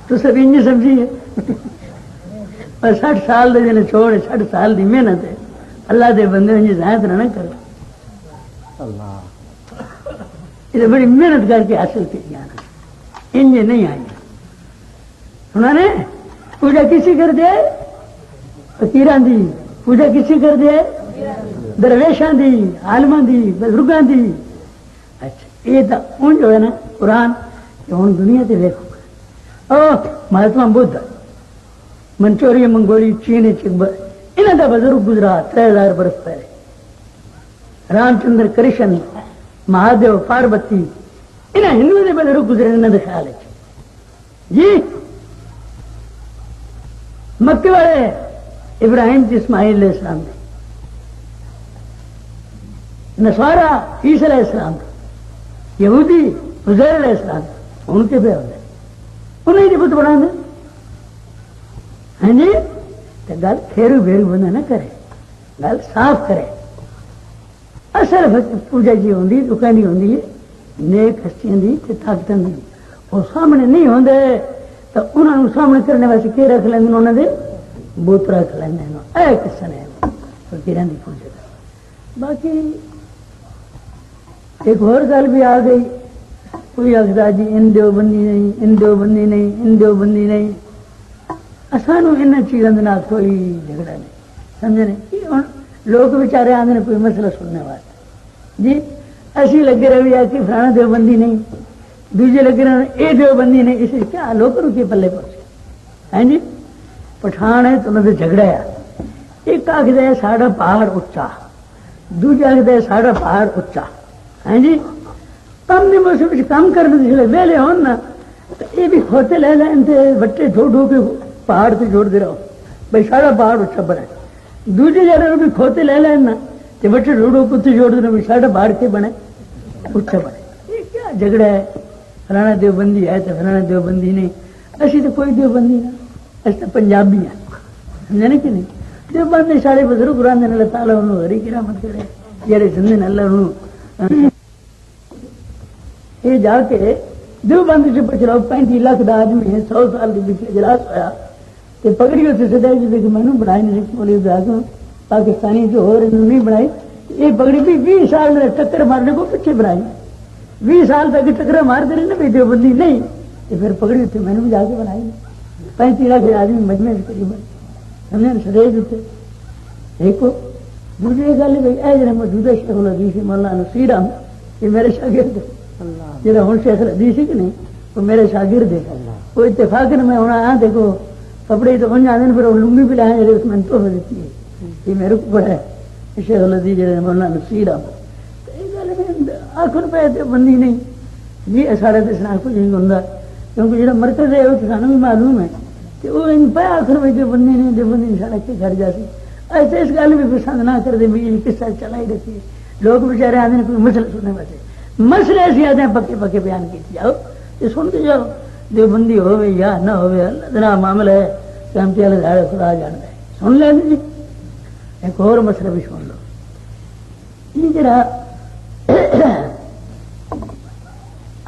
تو سب انج سمجھیے اور 60 سال دے جنے چھوڑ 60 سال دی محنت ہے اللہ دے بندے انج زیادہ نہ کرو اللہ یہ بڑی محنت کر کے حاصل کی جانا انج نہیں آئی انہوں نے پوجا کسی کر دے فقیران دی پوجا کسی کر دے درویشان دی عالماں دی بزرگان دی اچھا یہ تو ان جو ہے نا قرآن کہ ہوں دنیا تے دیکھو مہاتما بدھ منچوریا منگولی چین انہوں کا بزرگ گزرا 3000 برس پہلے رام چندر کرشن مہادیو پاروتی انہیں ہندو کے بزرگ گزرے انہوں کے خیال جی مکے والے ابراہیم اسماعیل علیہ السلام نے نصارا عیسی علیہ السلام یہودی عزیر علیہ السلام ان کے پہ ہوتے انہیں نہیں بت بنا دے ہاں جی تو گل پھیرو بھیرو بندہ نہ کرے گل صاف کرے اصل پوجا جی ہوندی تو کہنی ہوندی ہے نیک ہستیاں دی تے طاقتاں دی وہ سامنے نہیں ہوندے تو انہوں نے سامنے کرنے واسطے کی رکھ لیں انہوں نے بت رکھ لیں اے قصہ نے فقیراں دی پوجا کا باقی ایک اور گل بھی آ گئی کوئی آخر جی ان دیوبندی نہیں ان دیوبندی نہیں ان دیوبندی نہیں سانو ان چیزوں کے نال کوئی جھگڑا نہیں سمجھنے ہوں لوگ بچارے آتے کوئی مسئلہ سننے واسطے جی اسی لگے رہے کہ فلانا دیوبندی نہیں دوجے لگے رہے یہ دیوبندی نہیں اس کیا لوگوں کے پلے پہنچے ہیں جی پٹھان ہے تو انہوں نے جھگڑا ہے ایک آخر ہے ساڑا پہاڑ اچا دوجا آخر ہے ساڑا پہاڑ اچا ہے جی کم نے موسم کام کرنے جسے ویلے ہون نا تو یہ بھی کھوتے لے لیں بٹے ڈھو ڈھو کے پہاڑ سے جوڑ دے رہو بھائی سارا پہاڑ اچھا بنے دوسرے جگہ بھی کھوتے لے لیں نا تو بٹے ڈھو ڈھو کتے جوڑ دے رہو سارا پہاڑ کے بنے اچھا بنے یہ کیا جھگڑا ہے فلانا دیوبندی ہے تو فلانا دیوبندی نہیں اسی تو کوئی دیوبندی نہ اسی تو پنجابی ہیں سمجھنے کہ نہیں دیوبندی سارے بزرگ قرآن اللہ تعالیٰ انہوں ہری کی رحمت کرے جڑے سمجھن اللہ انہوں یہ جا کے دیوبند سے پچھڑاؤ 35 لاکھ کا آدمی ہے 100 سال کے پیچھے اجلاس ہوا تو پگڑی اتنے سدائی جی کہ میں نے بنائی نہیں بولی پاکستانی جو ہو رہے نہیں بنائی یہ پگڑی بھی 20 سال میں ٹکر مارنے کو پیچھے بنائی 20 سال تک ٹکر مارتے رہے نا بھی دیوبندی نہیں تو پھر پگڑی اتنے میں نے بھی جا کے بنائی 35 لاکھ آدمی مجمع تقریباً ہم نے سدے دیتے ایک دوسری گل بھائی اے جڑا موجودہ شیخ الحدیث مولانا نصیر احمد یہ میرے شاگرد جڑا ہوں شیخ الحدیث ہے کہ نہیں وہ میرے شاگرد ہے وہ اتفاق میں ہونا آ دیکھو کپڑے تو ان جانے پھر وہ لنگی بھی لائے اس میں تحفہ دیتی ہے یہ میرے کو پڑا ہے شیخ الحدیث جڑے مولانا نصیر احمد آخر پہ بندی نہیں جی سارے تو سنا کچھ نہیں ہوتا کیونکہ جہاں مرکز ہے وہ سانوں بھی معلوم ہے کہ وہ پہ آخر میں جو بندی نہیں جو بندی سڑک کے گھر جاتی ایسے اس گل بھی پسند نہ کر دے بھی کس طرح چلائی رکھی ہے لوگ بیچارے آتے ہیں کوئی مسئلہ سننے واسطے مسئلے ایسے آتے ہیں پکے پکے بیان کیتے جاؤ یہ سنتے جاؤ جو بندی ہوئے یا نہ ہوئے اللہ تعالیٰ معاملہ ہے کہ ہم چلے دھاڑے خدا جانتا ہے سن لیں جی ایک اور مسئلہ بھی سن لو یہ جڑا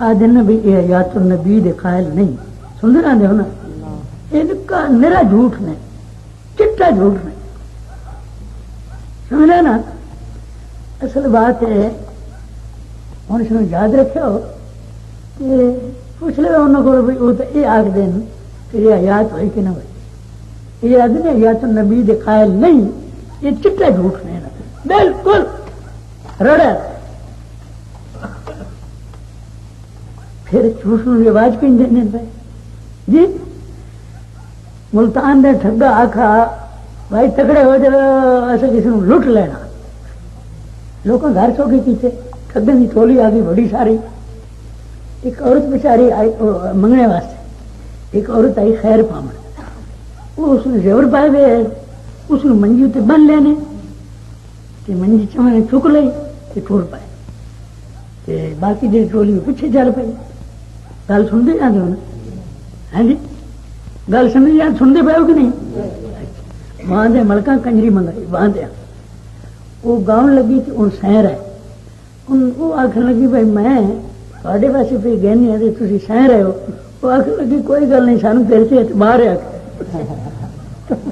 آدھے بھی یہ حیات النبی دے قائل نہیں سن رہے ہو نا ان کا نرا جھوٹ نے چٹا جھوٹ نے سمجھا نا اصل بات ہے ہوں اس یاد رکھو کہ پوچھ لے انہوں کو بھی وہ تو یہ آخ دین کہ یہ حیات ہوئی کہ نہ ہوئی یہ آدمی حیات النبی دے قائل نہیں یہ چٹا جھوٹ نے بالکل رڑا پھر جھوٹ نو رواج کہیں دینے پہ جی ملتان نے ٹھگا آخا بھائی تکڑے ہو جائے ایسے کسی نے لٹ لینا لوگوں گھر سو کے پیچھے ٹھگن کی ٹولی آ گئی بڑی ساری ایک عورت بیچاری آئی منگنے واسطے ایک عورت آئی خیر پامن وہ اس نے زیور پائے ہوئے اس نے منجی اتنے بن لینے کہ منجی چمنے چک لی کہ ٹور پائے کہ باقی جی ٹولی پیچھے چل پائی گل سنتے جاتے ہو نا ہاں جی گل سمجھ جان سنتے پے ہو کہ نہیں وہاں دے ملکہ کنجری منگائی وہاں دیا وہ گاؤں لگی کہ ان سیر ہے وہ آخر لگی بھائی میں تھوڑے پاسے پہ گہنی ہے تھی سہ رہے ہو وہ آخر لگی کوئی گل نہیں سانو تیرے سے اعتبار ہے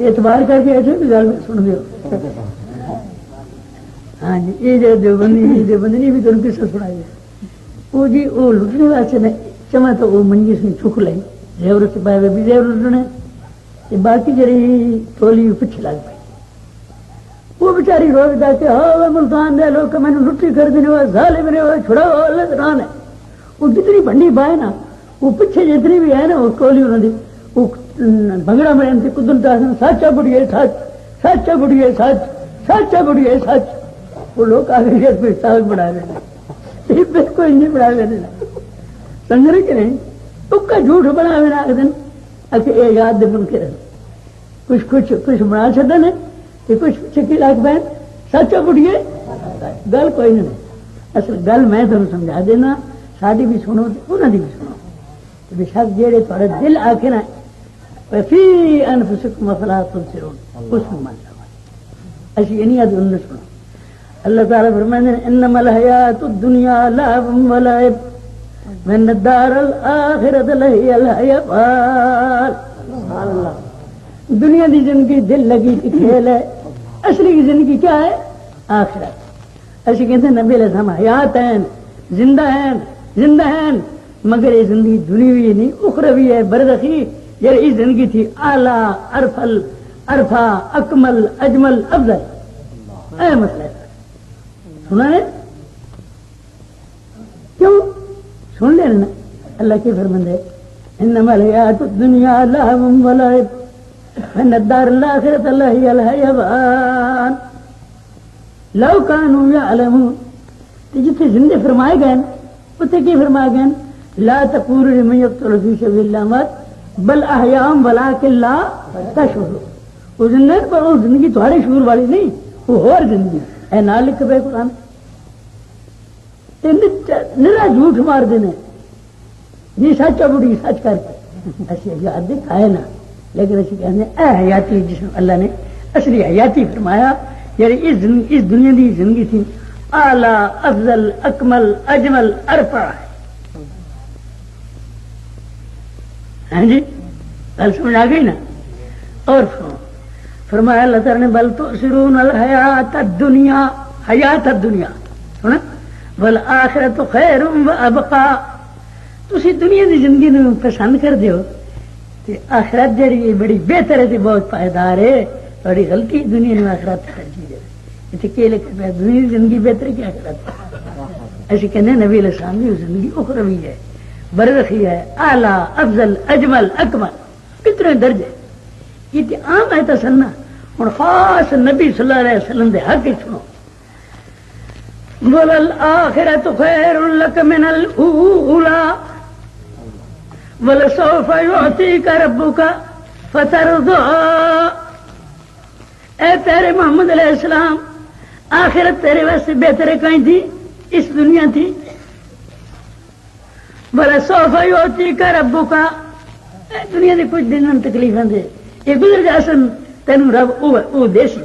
اعتبار کر کے ایسے بھی گل سن دو ہاں جی یہ جو دیوبندی بھی تمہیں قصہ سنائی ہے وہ جی وہ لٹنے واسطے نے چما تو وہ منجی سے چک لی زیور سے پائے بھی زیور لٹنے باقی جڑی ٹولی پیچھے لگ پائی وہ بیچاری روز جا کے ہاں ملتان دے لوگ میں نے لٹی کر دینے ہوئے ظالم نے ہوئے چھڑا اللہ دران ہے وہ جتنی بنڈی بائے نا وہ پیچھے جتنی بھی ہے نا وہ ٹولی انہوں نے وہ بھنگڑا میں انتے قدرتا سچا بڑھیے سچ سچا بڑھیے سچ سچا بڑھیے سچ وہ لوگ آگے گئے کوئی ساگ بڑھا دینا کوئی نہیں بڑھا دینا سنگر کہ نہیں کا جھوٹ بنا میں آخ دن اے یاد دے بن کے رہے کچھ بنا چڑھا نے کہ کچھ چکی لاکھ بہن سچا بڑھیے گل کوئی نہیں اصل گل میں تمہیں سمجھا دینا ساری بھی سنو انہوں کی بھی سنو بے شک جہے تھوڑے دل آخے نا فی انفسکم افلا تبصرون اس میں مان لو اسی یہ نہیں آتی انہوں نے سنو اللہ تعالیٰ فرمائیں انما الحیات الدنیا لعب و لعب من الدار الآخرۃ لہی الحیوان دنیا دی زندگی دل لگی کی کھیل ہے اصلی کی زندگی کیا ہے آخرت ایسے کہتے ہیں نبی علیہ السلام حیات ہیں زندہ ہیں مگر یہ زندگی دنیاوی نہیں اخروی ہے برزخی یہ زندگی تھی اعلیٰ ارفل عرفہ اکمل اجمل افضل اے مسئلہ سنا ہے کیوں سن لینا اللہ کے فرماندے انما الحیات الدنیا لہو و لعب من الدار الاخرۃ لہی الحیوان لو کانوا یعلمون جتنے زندے فرمائے گئے اتنے کی فرمائے گئے لا تقولوا لمن یقتل فی سبیل اللہ موت بل احیاء ولکن لا تشعرون وہ زندے پر وہ زندگی تمہارے شعور والی نہیں وہ اور زندگی اے نہ لکھ پہ قرآن نرا جھوٹ مار دینے جی سچا بڑی سچ کر کے ایسی یاد دکھائے نا لیکن ایسی کہنے اے حیاتی جس میں اللہ نے اصلی حیاتی فرمایا یعنی اس دنیا کی زندگی تھی اعلیٰ افضل اکمل اجمل ارفع ہاں جی گل سمجھ آ گئی نا اور فرمایا اللہ تعالیٰ نے بل تؤثرون الحیات الدنیا حیات الدنیا سنا والآخرۃ خیر و ابقا تسی دنیا کی زندگی پسند کر دیو آخرت جڑی بڑی بہتر ہے بہت پائیدار ہے. تھوڑی غلطی دنیا میں آخرت ترجیح دے اتنے کی لکھا پہ دنیا کی زندگی بہتر کیا آخرت. ایسے کہنے نبی علیہ السلام کی زندگی اخروی ہے برزخی ہے اعلیٰ افضل اجمل اکمل کتنے درجے یہ عام ہے تو سننا. ہوں خاص نبی صلی اللہ علیہ وسلم دے حق سنو. وَلَلْآخِرَةُ خَيْرٌ لَكَ مِنَ الْأُولَىٰ وَلَسَوْفَ يُعْطِيكَ رَبُّكَ فَتَرْضَىٰ. اے پیارے محمد علیہ السلام آخرت تیرے واسطے بہتر کہیں تھی اس دنیا تھی. وَلَسَوْفَ يُعْطِيكَ رَبُّكَ دنیا کے کچھ دن تکلیفاں دے یہ گزر جاسن تینوں رب او دیسی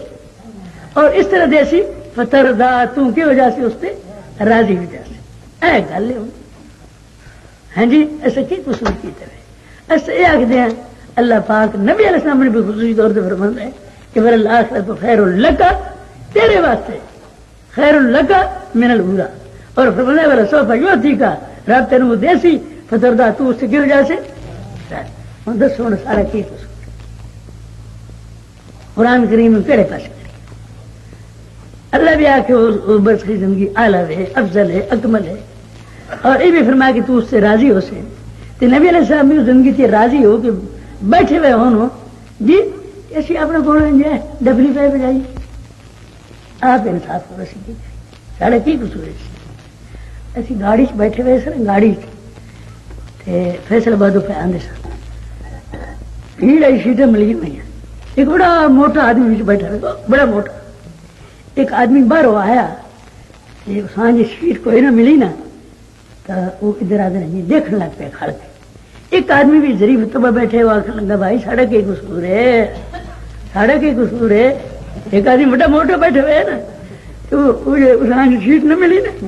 اور اس طرح دیسی فتردا توں کی وجہ سے اس سے راضی ہو جاسی. اے گل ہاں جی ایسے کی قصور کیتے ہوئے ایسے یہ آختے ہیں اللہ پاک نبی علیہ السلام نے بھی خصوصی طور سے فرماتا ہے کہ وَلَلْآخِرَةُ خَيْرٌ لَكَ تیرے واسطے خیر لَكَ مِنَ الْأُولَىٰ اور فرمایا وَلَسَوْفَ يُعْطِيكَ رب تینوں دیسی فتردا تو اس سے کی وجہ سے. ہوں دسو ہوں سارا کی قصور قرآن کریم میں کہڑے پاس کریں اللہ بھی آ کے برسخی زندگی اعلیٰ ہے افضل ہے اکمل ہے اور یہ بھی فرمایا کہ تو اس سے راضی ہو سے. تو نبی علیہ السلام بھی اس زندگی سے راضی ہو کہ بیٹھے ہوئے ہوں جی ایسی اپنے کو ڈبلی پہ بجائی آپ انصاف کرو سی ساڑھے کی قصور ہے. ایسی گاڑی سے بیٹھے ہوئے سر گاڑی فیصل آباد پہ آدھے سر بھیڑ آئی سیٹیں ملی ہوئی ہیں. ایک بڑا موٹا آدمی بیٹھا ہوا بڑا موٹا ایک آدمی باہر آیا سانج سیٹ کوئی نہ ملی نا تو وہ ادھر آدھے نہیں دیکھنے لگ پہ کھڑ کے. ایک آدمی بھی ظریف طبع بیٹھے ہوا آخر لگا بھائی ساڑھا کی قصور ہے ساڑھا کی قصور ہے. ایک آدمی بڑا موٹا بیٹھے ہوئے نا تو سانج سیٹ نہ ملی نا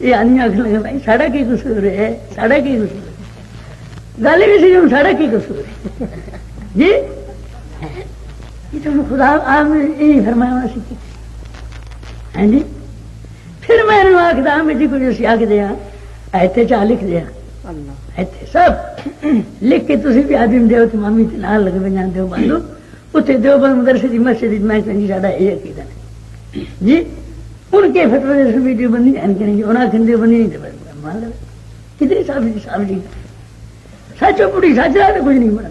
یہ آدمی آخر لگا بھائی ساڑھا کی قصور ہے ساڑھا کی قصور ہے. گل بھی سی ساڑھا کی قصور ہے جی یہ تو خدا آپ نے یہی فرمایا ہونا سیکھی ہاں جی. پھر میں نے آخدا میں جی کچھ اسی آخ دیا ایتھے چاہ لکھ دیا ایتھے سب لکھ کے تسی بھی آدمی دیو تو مامی تے نال لگ بجان دیو باندھو اتنے دیو بند مدرسے دی مسجد میں کہیں ساڈا یہ عقیدہ نہیں جی. ان کے فتوی دے ویڈیو بندی نہیں کریں گے انہاں کھندے بندی نہیں تے مان لو کتنی صاحب جی سچو بڑی سچ رہا تو کچھ نہیں بنا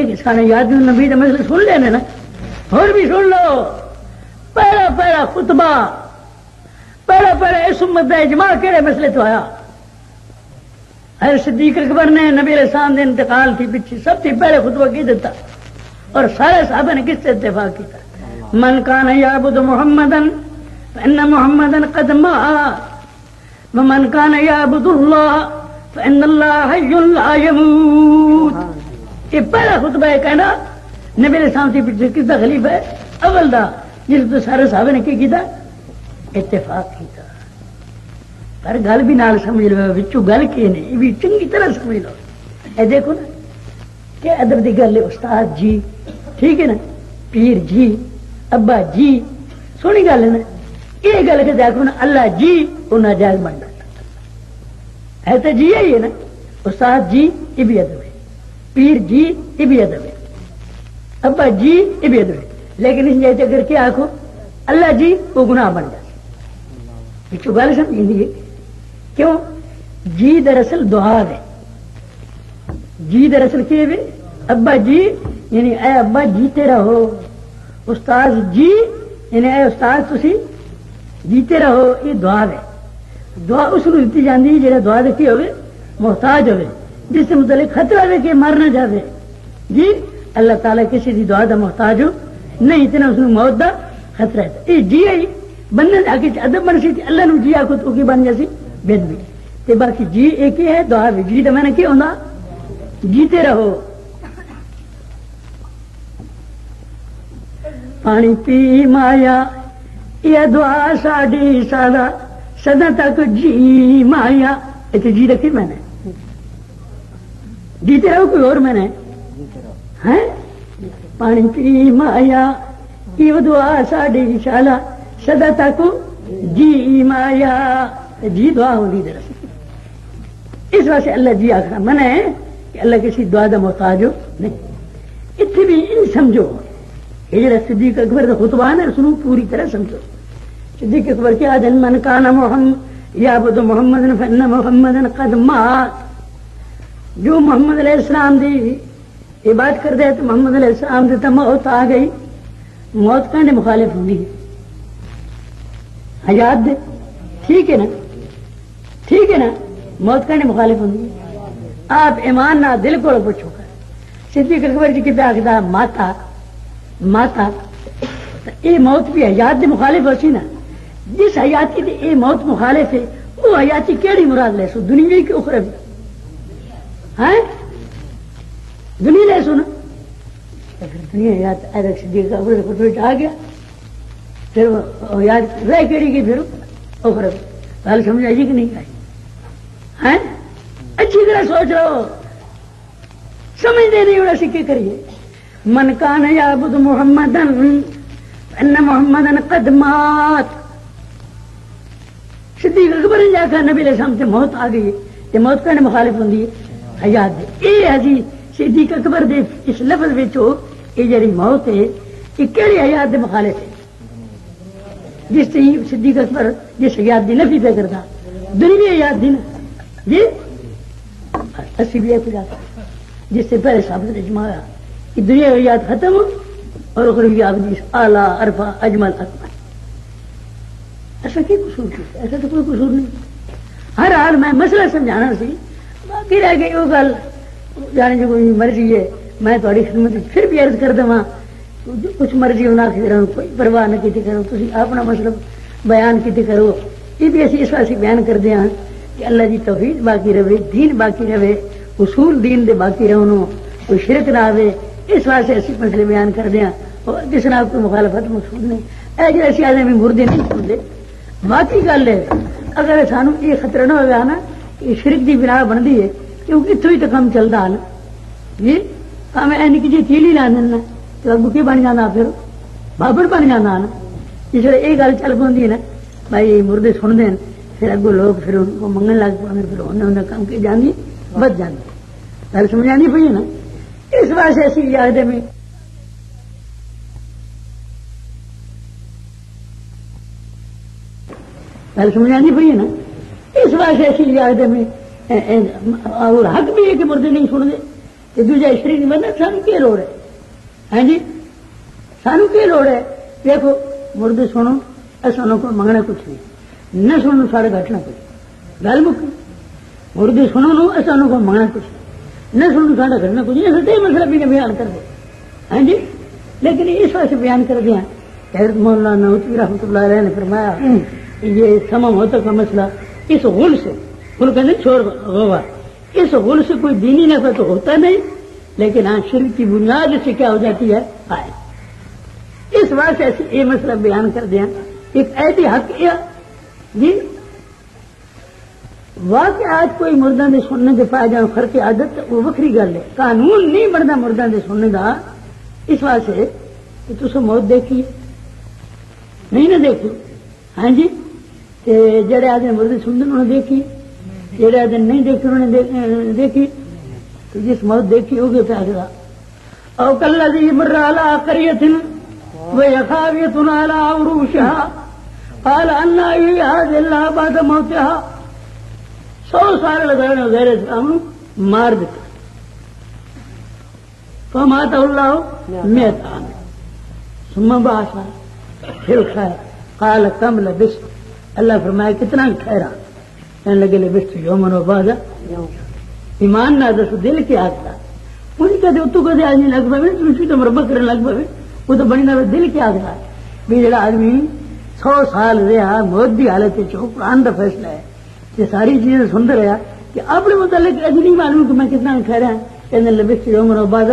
کہ سارے یاد نبی کا مسئلہ سن لینا نا اور بھی سن لو. پہلا پہلا خطبہ پہلا پہلا اس امت کا اجماع کہڑے مسئلے تو آیا ہر صدیق اکبر نے نبی علیہ السلام کے انتقال تھی پیچھے سب سے پہلے خطبہ کی دیتا اور سارے صحابہ نے کس سے اتفاق کیا من کان یعبد محمدا فإن محمدا قد مات ومن کان یعبد اللہ فإن اللہ حی لا یموت. یہ پہلا خطبہ ہے کہنا نبی علیہ السلام سے پیچھے کس کا خلیفہ ہے اول دا جس تو سارے صحابہ نے کیا اتفاق کیتا. پر گل بھی نال سمجھ لو وچوں گل کی نہیں یہ بھی چنگی طرح سمجھ لو. اے دیکھو نا کہ ادب دی گل ہے استاد جی ٹھیک ہے نا پیر جی ابا جی سونی گل ہے نا. یہ گل کہ دیکھو نا اللہ جی وہ ناجائز بن جاتا ہے تو جی ہے نا. استاد جی یہ بھی ادب ہے پیر جی یہ بھی ادب ہے ابا جی یہ بھی ادب ہے. لیکن اس جیسے اگر کیا آخو اللہ جی وہ گناہ بن جاتا پچھو گل سمجھ کیوں جی دراصل دعا ہے جی دراصل کیا ہے ابا جی یعنی اے ابا جیتے رہو. استاد جی یعنی اے استاد تسی جیتے رہو یہ دعا ہے. دعا اس کو دیتی جاتی ہے جہاں دعا دیکھی ہوئے محتاج ہوئے جس سے متعلق خطرہ ہے کہ مارنا جائے جی. اللہ تعالیٰ کسی دی دعا دا محتاج ہو نہیں اتنا اس موت دا خطرہ ہے. یہ جی آئی بننے آگے ادب بن سی اللہ نے جی آخو تو کی بن جاسی بید بھی تے باقی جی ایک ہی ہے دعا بھی جی تو میں نے کیا ہونا جیتے رہو. پانی پی مایا یہ دعا ساڑی سادہ سدا تک جی مایا اتنے جی رکھی میں نے جیتے رہو کوئی اور میں نے پانی پی مایا یہ دعا ساڑی شالا سدا تک جی مایا جی دعا ہوتی دراصل اس واسطے اللہ جی آخر منع ہے کہ اللہ کسی دعا دا محتاج ہو نہیں. اتنے بھی ان سمجھو یہ جڑا صدیق اکبر کا خطبہ ہے نا سنو پوری طرح سمجھو. صدیق اکبر کیا دن من کان محمد یعبد محمد فإن محمد قد مات. جو محمد علیہ السلام دی عبادت کر دے تو محمد علیہ السلام دی تو موت آ گئی. موت کہنے مخالف ہوگی حیات دے ٹھیک ہے نا ٹھیک ہے نا موت کہنے مخالف ہوگی. آپ ایمان نہ دل کو پوچھو کر صدیق اکبر جی کی بیاکدہ ماتا ماتا یہ موت بھی حیات دے مخالف ہو سی نا. جس حیاتی دے یہ موت مخالف ہے وہ حیاتی کیڑی مراد لے سو دنیا کی اخروی ہے دنیا لے سو نا. دنیا حیات صدیق اکبر آ گیا پھر یاد رہ کیڑی کی پھر اخروی گل سمجھ آئی کہ نہیں آئی ہے. اچھی طرح سوچ رہو سمجھتے نہیں اسی کیا کریے. من کان یعبد محمدا ان محمدا قد مات. صدیق اکبر نے جا کر نبی علیہ السلام سے موت آ گئی یہ موت کرنے مخالف ہوں حیات دے. یہ حجی صدیق اکبر دے اس لفظ وچو یہ جڑی موت ہے یہ کہڑی حیات دے مخالف ہے جس سے صدیق اکبر جس حیات دی نفی پہ کرتا دنیا حیات دی نا جی اسی بھی ایک جس سے پہلے ثابت اجماع آیا کہ دنیا حیات ختم اور اخروی حدیث اعلیٰ عرفہ اجمل اکمل. ایسا کیا قصور کیا ایسا تو کوئی قصور نہیں. ہر حال میں مسئلہ سمجھانا سی باقی رہ گئی وہ گل جانے جو کوئی مرضی ہے میں تھوڑی خدمت پھر بھی عرض کر دوا کچھ مرضی ہونا کرو کوئی پرواہ نہ کی کرو تھی اپنا مسئلہ بیان کی کرو. یہ بھی اسی اس واسطے بیان کر دیا کہ اللہ کی توحید باقی رہے دین باقی رہے اصول دین دے باقی رہو کوئی شرک نہ آئے. اس واسطے اسی مسئلے بیان کر دیا اور جس نے آپ کو مخالفت مقصود نہیں اے ایسی آدمی مردے نہیں سنتے. باقی گل ہے اگر سانو یہ خطرہ نہ ہوگا نا کہ شرک دی بنا بنتی ہے کیونکہ اتوں ہی تو کم چلتا ہے نا جی ہمیں نکی جی تیلی لا دینا تو اگو کی بن جانا پھر بابر بن جانا نا. جس وقت یہ گل چل پی نا بھائی مردے سن دین پھر اگو لوگ پھر ان کو منگن لگ پہ پھر انہیں کم کی جانی بچ جاتی گل سمجھانی پی ہے نا. اس واسطے ایسی یاد میں گل سمجھانی پی ہے نا. اس واسطے ایسی یاد میں اور حق بھی ہے کہ مردے نہیں سنتے کہ دوجا شریک بننا سانو کی لوڑ ہے ہاں جی سانو کی لوڑ ہے. دیکھو مردے سنو سانو کو منگنا کچھ نہیں نہ سنو سارے گھٹنا کچھ گل مکی. مردے سنو نو سانو کو منگنا کچھ نہیں نہ سنو سارا گھٹنا کچھ نہیں. سٹے مسئلہ بھی بیان کر دے ہاں جی. لیکن اس واسطے بیان کر دیا حضرت مولانا نانوتوی رحمۃ اللہ علیہ نے فرمایا یہ تمام ہوتا کا مسئلہ اس غل سے غل کا نہیں چھوڑ ہوگا اس غل سے کوئی دینی نفع تو ہوتا نہیں لیکن ہاں شرک کی بنیاد سے کیا ہو جاتی ہے آئے. اس واسطے ایسے یہ مسئلہ بیان کر دیا ایک ایسی حق جی واقعات کوئی مردہ دے سننے کے پائے جان فرق عادت وہ وکری گل ہے. قانون نہیں بنتا مردہ دے سننے کا. اس واسطے کہ تسے موت دیکھی نہیں نہ دیکھی ہاں جی جڑے آدمی مردے سنتے انہوں نے دیکھی جڑے آدمی نہیں دیکھی انہوں نے دیکھی تو جس موت دیکھی ہوگی پیسہ او کالذی مر علی قریۃ ویخاویۃ علی عروشہا قال انا یحیی ھذی اللہ بعد موتہا. 100 سال لگانے غیر اسلام مار دیتا فمات اللہ مئۃ عام ثم بعث پھر خیر قال کم لبثت. اللہ فرمایا کتنا ٹھہرا کہنے لگے لبثت یوما و بعض ایمان نہ دس دل کے آگتا ان کہتے اتو کہتے آدمی لگ پہ تو مربع کرنے لگ پہ وہ تو بنی نہ دل کے آگتا بھی جڑا آدمی 100 سال رہا موت کی حالت قرآن کا فیصلہ ہے یہ ساری چیزیں سنتا رہا کہ اپنے متعلق ایسے نہیں معلوم کہ میں کتنا ٹھہرا کہنے لبثت یوما و بعض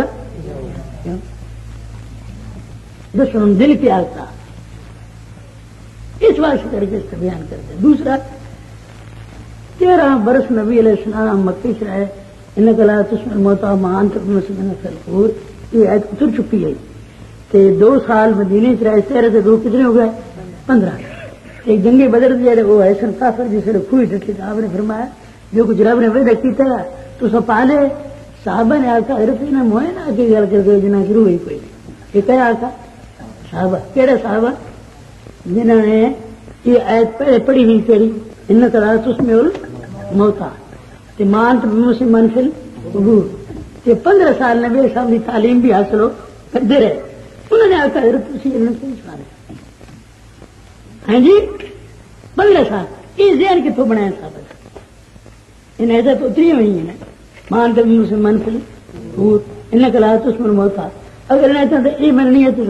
دشمن دل کی آگتا اس واسطے کر کے اس کا بیان کرتے. دوسرا 13 برس نبی علیہ السلام مکے سے رہے ان کا لا تسمع الموتى ما انت بمسمع القبور یہ آیت اتر چکی ہے کہ 2 سال مدینے سے رہے 13 سے 2 کتنے ہو گئے 15. ایک جنگ بدر جڑے وہ ایسا کافر جسے کھوئی ڈٹی آپ نے فرمایا جو کچھ رب نے وعدہ کیتا تو سب پالے صحابہ نے آقا حضرت نہ موئے نہ کہ گل کر کے جنا شروع ہوئی کوئی یہ کہا آقا صحابہ کہڑے صحابہ جنہوں نے یہ آیت پہلے پڑھی ہوئی کہڑی ان طرح تسمع الموتى مان تو مسلمان فل قبور 15 سال نبی صاحب کی تعلیم بھی حاصل ہو کرتے رہے انہوں نے آقا حضرت اسی علم سے سوال ہاں جی 15 سال یہ ذہن کتوں بنایا صاحب ان ایسا تو اتری ہوئی ہیں مان تو مسلمان فل قبور ان طرح تسمع الموتى اگر ایسا تو یہ من نہیں ہے تو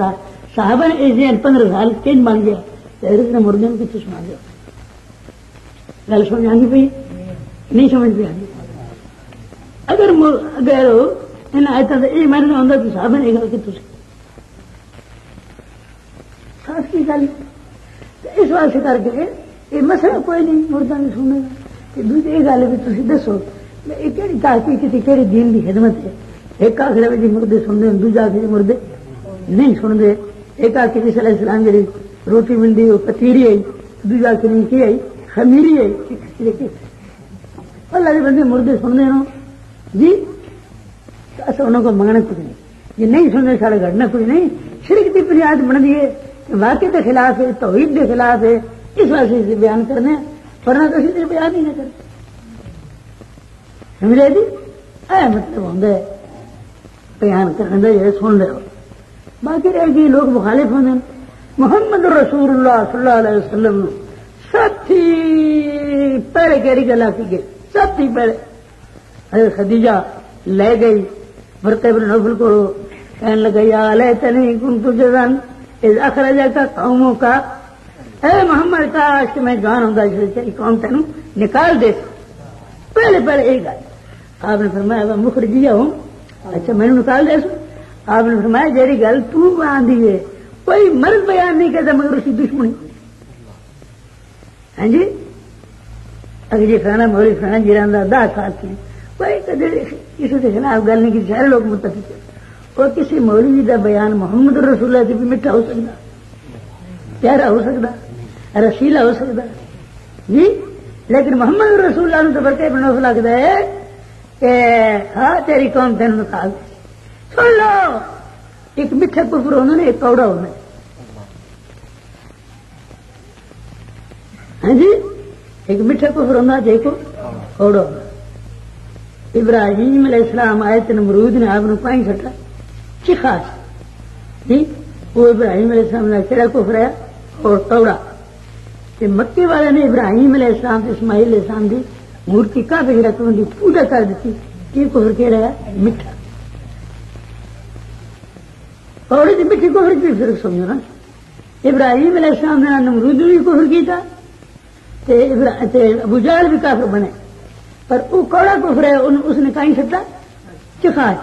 صحابہ نے یہ ذہن 15 سال کن بن گیا حضرت نے مردے میں کچھ سنا دیا گل سمجھ آنی پی نہیں سمجھ پہ آنی اگر ان آیتوں سے یہ من ہوتا تو صحابہ نے گل کہ خاص کی گل اس واسطے کر کے یہ مسئلہ کوئی نہیں مردہ نہیں سنے گا دوسری یہ گل بھی تھی دسو یہ کہڑی تحقیق کی کہڑی دین کی خدمت ہے ایک آخر جی مردے سنتے ہیں دوجا آخر مردے نہیں سنتے ایک آخر عیسی علیہ السلام جی روٹی ملتی وہ پتیری آئی دوجا آخر کی آئی خمیری آئی اللہ کے بندے مردے سنتے ہیں جی اصل انہوں کو منگنا کچھ نہیں یہ نہیں سننے سارے گھٹنا کچھ نہیں شرک کی بنیاد بن دی ہے واقعے کے خلاف ہے توحید کے خلاف ہے اس واسطے سے بیان کرنے ورنہ تو اسی بیان ہی نہ کرتے سمجھے جی اے مطلب ہوتا ہے بیان کرنے کا یہ سن رہے ہو باقی رہ گئی لوگ مخالف ہوتے ہیں محمد رسول اللہ صلی اللہ علیہ وسلم سب تھی پہلے کہڑی گل آتی گئی سب تھی پہلے حضرت خدیجہ لے گئی ورقہ بن نوفل کو کہنے لگا یا لیتنی کنت جزن اذ اخرجک قوموں کا اے محمد کاش کہ میں جوان ہوں گا اس لیے تیری قوم تینوں نکال دے پہلے ایک گل آپ نے فرمایا مخرجیہ ہوں اچھا میں نے نکال دے سو آپ نے فرمایا جیڑی گل تو بیان دی ہے کوئی مرض بیان نہیں کرتا مگر اس کی دشمنی ہاں جی اگر جی فلانا مولوی فلانا جیران 10 سال کی کوئی کسی کے خلاف گل نہیں کی سارے لوگ متفق ہیں اور کسی مولوی کا بیان محمد رسول اللہ سے بھی میٹھا ہو سکتا پیارا ہو سکتا رسیلا ہو سکتا جی لیکن محمد رسول اللہ نے تو برقع بن نوفل لگتا ہے کہ ہاں تیری قوم تین نکال سن لو ایک میٹھا کفر ہونا نے ایک کوڑا ہونا ہاں جی ایک میٹھا کفر ہونا ایک کوڑا ہونا ابراہیم علیہ السلام آئے تو نمرود نے آپ پانی سٹا چکھا جی وہ ابراہیم علیہ السلام نے کہڑا کفر ہے اور کوڑا کہ مکے والے نے ابراہیم علیہ السلام سے اسماعیل علیہ السلام کی مورتی کافی رقم کی پوجا کر دیتی یہ کفر کہڑا ہے میٹھا کوڑے کی میٹھی کفر کی فرق سمجھو نا ابراہیم علیہ السلام نے نمرود بھی کفر کیا ابو جہل بھی کافر بنے پر وہ کوڑا کفر ہے اس نے کہیں سٹا چکھا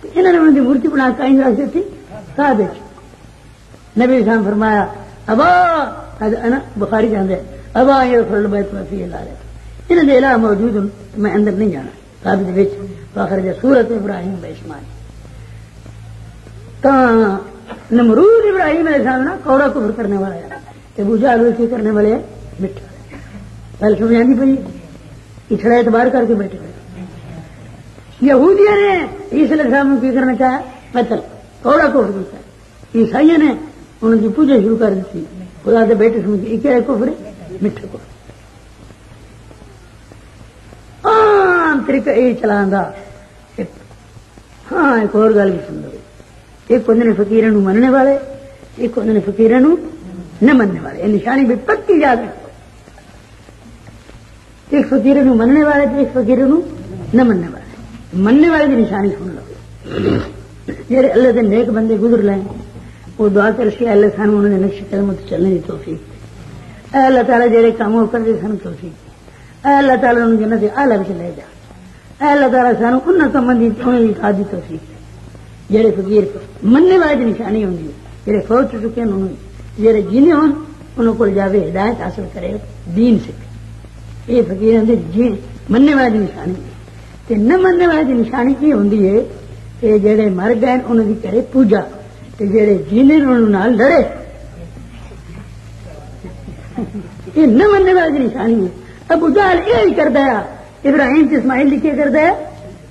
انہوں نے ان کی مورتی بنا کہیں رکھ دیتی کعبے نبی اسلام فرمایا ابا بخاری جانے ابا یہ فرل بیت وفی اللہ رہے انہوں نے الہ موجود ہوں میں اندر نہیں جانا کعبے کے وچ آخر جا سورت ابراہیم و اسماعیل تو نمرود ابراہیم علیہ السلام نا کوڑا کفر کرنے والا ہے ابو جہل کی کرنے والے مٹھا پہلے سمجھ آنی پئی پچھڑا اعتبار کر کے بیٹھے یہودیوں نے عیسی علیہ السلام کی کرنا چاہا قتل کوڑا کفر کیا عیسائی نے انہوں کی پوجا شروع کر دی خدا کے بیٹے سمجھ یہ کیا کفر ہے میٹھا کفر عام طریقہ یہ چلا ہاں ایک اور گل بھی سن لو ایک ہوتے نے فقیروں مننے والے ایک ہوتے نے فقیروں نہ مننے والے یہ نشانی بھی پکی یاد رکھو ایک فقیروں مننے والے تو ایک فقیروں نہ مننے والے مننے والے کی نشانی سن لو جہے اللہ کے نیک بندے گزر لیں وہ دعا کر کے اللہ سان انہوں نے نقش قدم چلنے کی توفیق اے اللہ تعالیٰ جہے کام وہ کرتے سن توفیق اے اللہ تعالیٰ انہوں جنت اعلیٰ وچ لے جا اے اللہ تعالیٰ سانو انہاں کاماں دی اطاعت دی توفیق جہے فقیر مننے والے کی نشانی ہوندی ہے جہے فوت چکے ہیں انہوں جہے جینے ہون انہوں کو جاوے ہدایت حاصل کرے دین سکھ یہ فقیر ہوندے جی مننے والے کی نشانی تے نہ مننے والے کی نشانی یہ ہوندی ہے کہ جہے مر گئے انہوں دی کرے پوجا تے جہے جینے انہوں نال لڑے یہ نہ مننے والے کی نشانی ہے ابو جہل یہ کرتا ہے ابراہیم تے اسماعیل دی کیا کردا ہے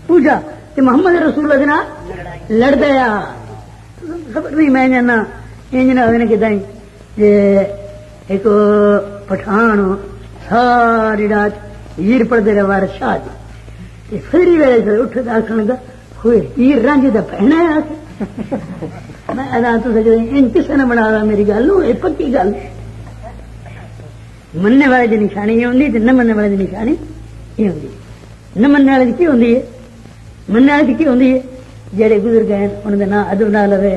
پوجا تے محمد رسول اللہ دے نال لڑدا ہے خبر نہیں میں جانا انجنا ہونے کہ دائیں جے ایک پٹھان ساری رات ہیر پڑھدے رہے وار شاہ جی فری ویلے سے اٹھ کے آخر لگا ہوئے ہیر رانجھ دا پہنا ہے آکے میں ادا تو سکتے ان کسے نے بنا دا میری گل یہ پکی گل مننے والے دی نشانی یہ ہوندی تے نہ مننے والے دی نشانی یہ ہوندی نہ مننے والے دی کی ہوندی ہے مننے والے دی کی ہوندی ہے جڑے گزر گئے انہاں دا نام ادب نہ لوے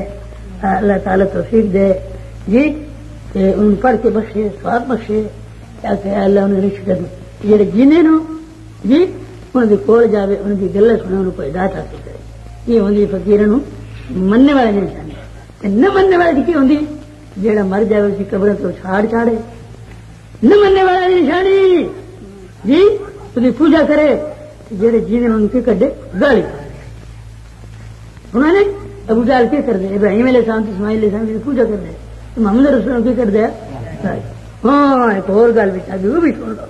اللہ تعالی توفیق دے جی ان پڑھ کے بخشے سواب بخشے کہ اللہ انہیں رشک دے جڑے جینے نو جی انہاں دے کول جاوے انہاں دی گلاں سنے انہاں کو ہدایت حاصل کرے یہ ہوندی فقیراں نو مننے والے نہیں نشانی نہ مننے والے دی کی ہوندی جیڑا مر جائے اس کی قبر تو چھاڑ چھاڑے نہ مننے والے دی نشانی جی اس کی پوجا کرے جیڑے جینے ان کی کڈے گالی انہوں نے ابو جہل کیا کر دے ابراہیم علیہ السلام اسماعیل علیہ السلام کی پوجا کر دے محمد رسول کی کر دیا ہاں ایک اور گل بھی وہ بھی سن لو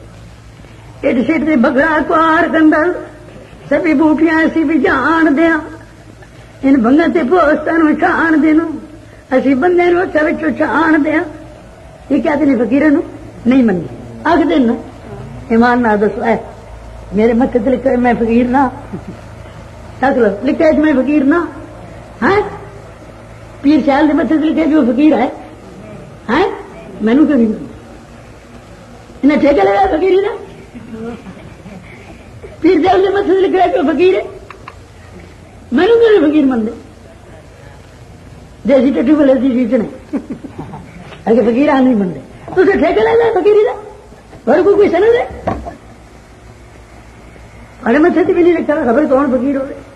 اٹ سٹ دے بکرا کوار کندل سبھی بوٹیاں اسی بھی جان دیا ان بنگا تے پوستان چھان دینو اسی بندے نو چوچو چھان دیا یہ کیا تھی فقیراں نو نہیں منی آخ دینا ایمان نہ دسو اے میرے متھے تے لکھا میں فقیر نہ تک لو لکھا میں فقیر نہ ہیں پیر شال دے متھے تے لکھا جو فقیر ہے ہیں مینوں کیوں نہیں انہیں ٹھیکہ لگا فقیری نا پیر شال دے متھے تے لکھا جو فقیر ہے مینوں کیوں نہیں فقیر من دے جیسی ٹٹو بلے سی سیچنے اگر فقیر آ نہیں من دے تو اسے ٹھیکہ لگا فقیری دا اور کوئی سند ہے بڑے متھے تے بھی نہیں لکھا خبر کون فقیر ہو رہے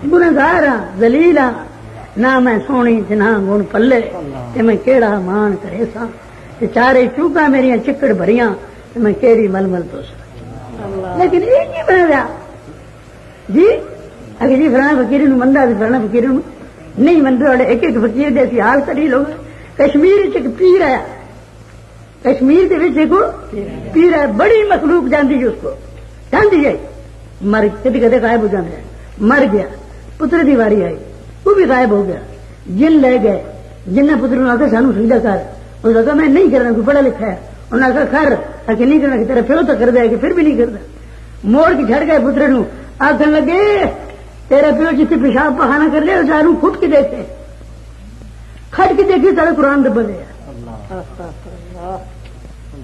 گنہگار ہاں ذلیل ہاں نہ میں سونی تے نہ گن پلے تے میں کیڑا مان کرے سا تے چارے چوکاں میریاں چکڑ بھریاں تے میں کیڑی مل مل تو سا لیکن یہ نہیں بن رہا جی اگر جی فلانا فقیر نو مندا تے فلانا فقیر نو نہیں مندا والے ایک ایک فقیر دے سی حال کری لوگ کشمیر وچ ایک پیر آیا کشمیر دے وچ ایک پیر ہے بڑی مخلوق جاندی جی اس کو جاندی ہے مر کدی کدی غائب ہو جاندے مر گیا پتر دی واری آئی وہ بھی غائب ہو گیا جن لے گئے جن نے پتر آ کے سانو سجدہ کر اس نے کہا میں نہیں کرنا کوئی پڑھا لکھا ہے انہوں نے کہا کر کہ نہیں کرنا کہ تیرا پیو تو کر دے کہ پھر بھی نہیں کرتا موڑ کے چھڑ گئے پتر نو آخر لگے تیرا پیو جتنے پیشاب پخانا کر لیا ساروں کھٹ کے دیکھے کھٹ کے دیکھی سارے قرآن دبا دیا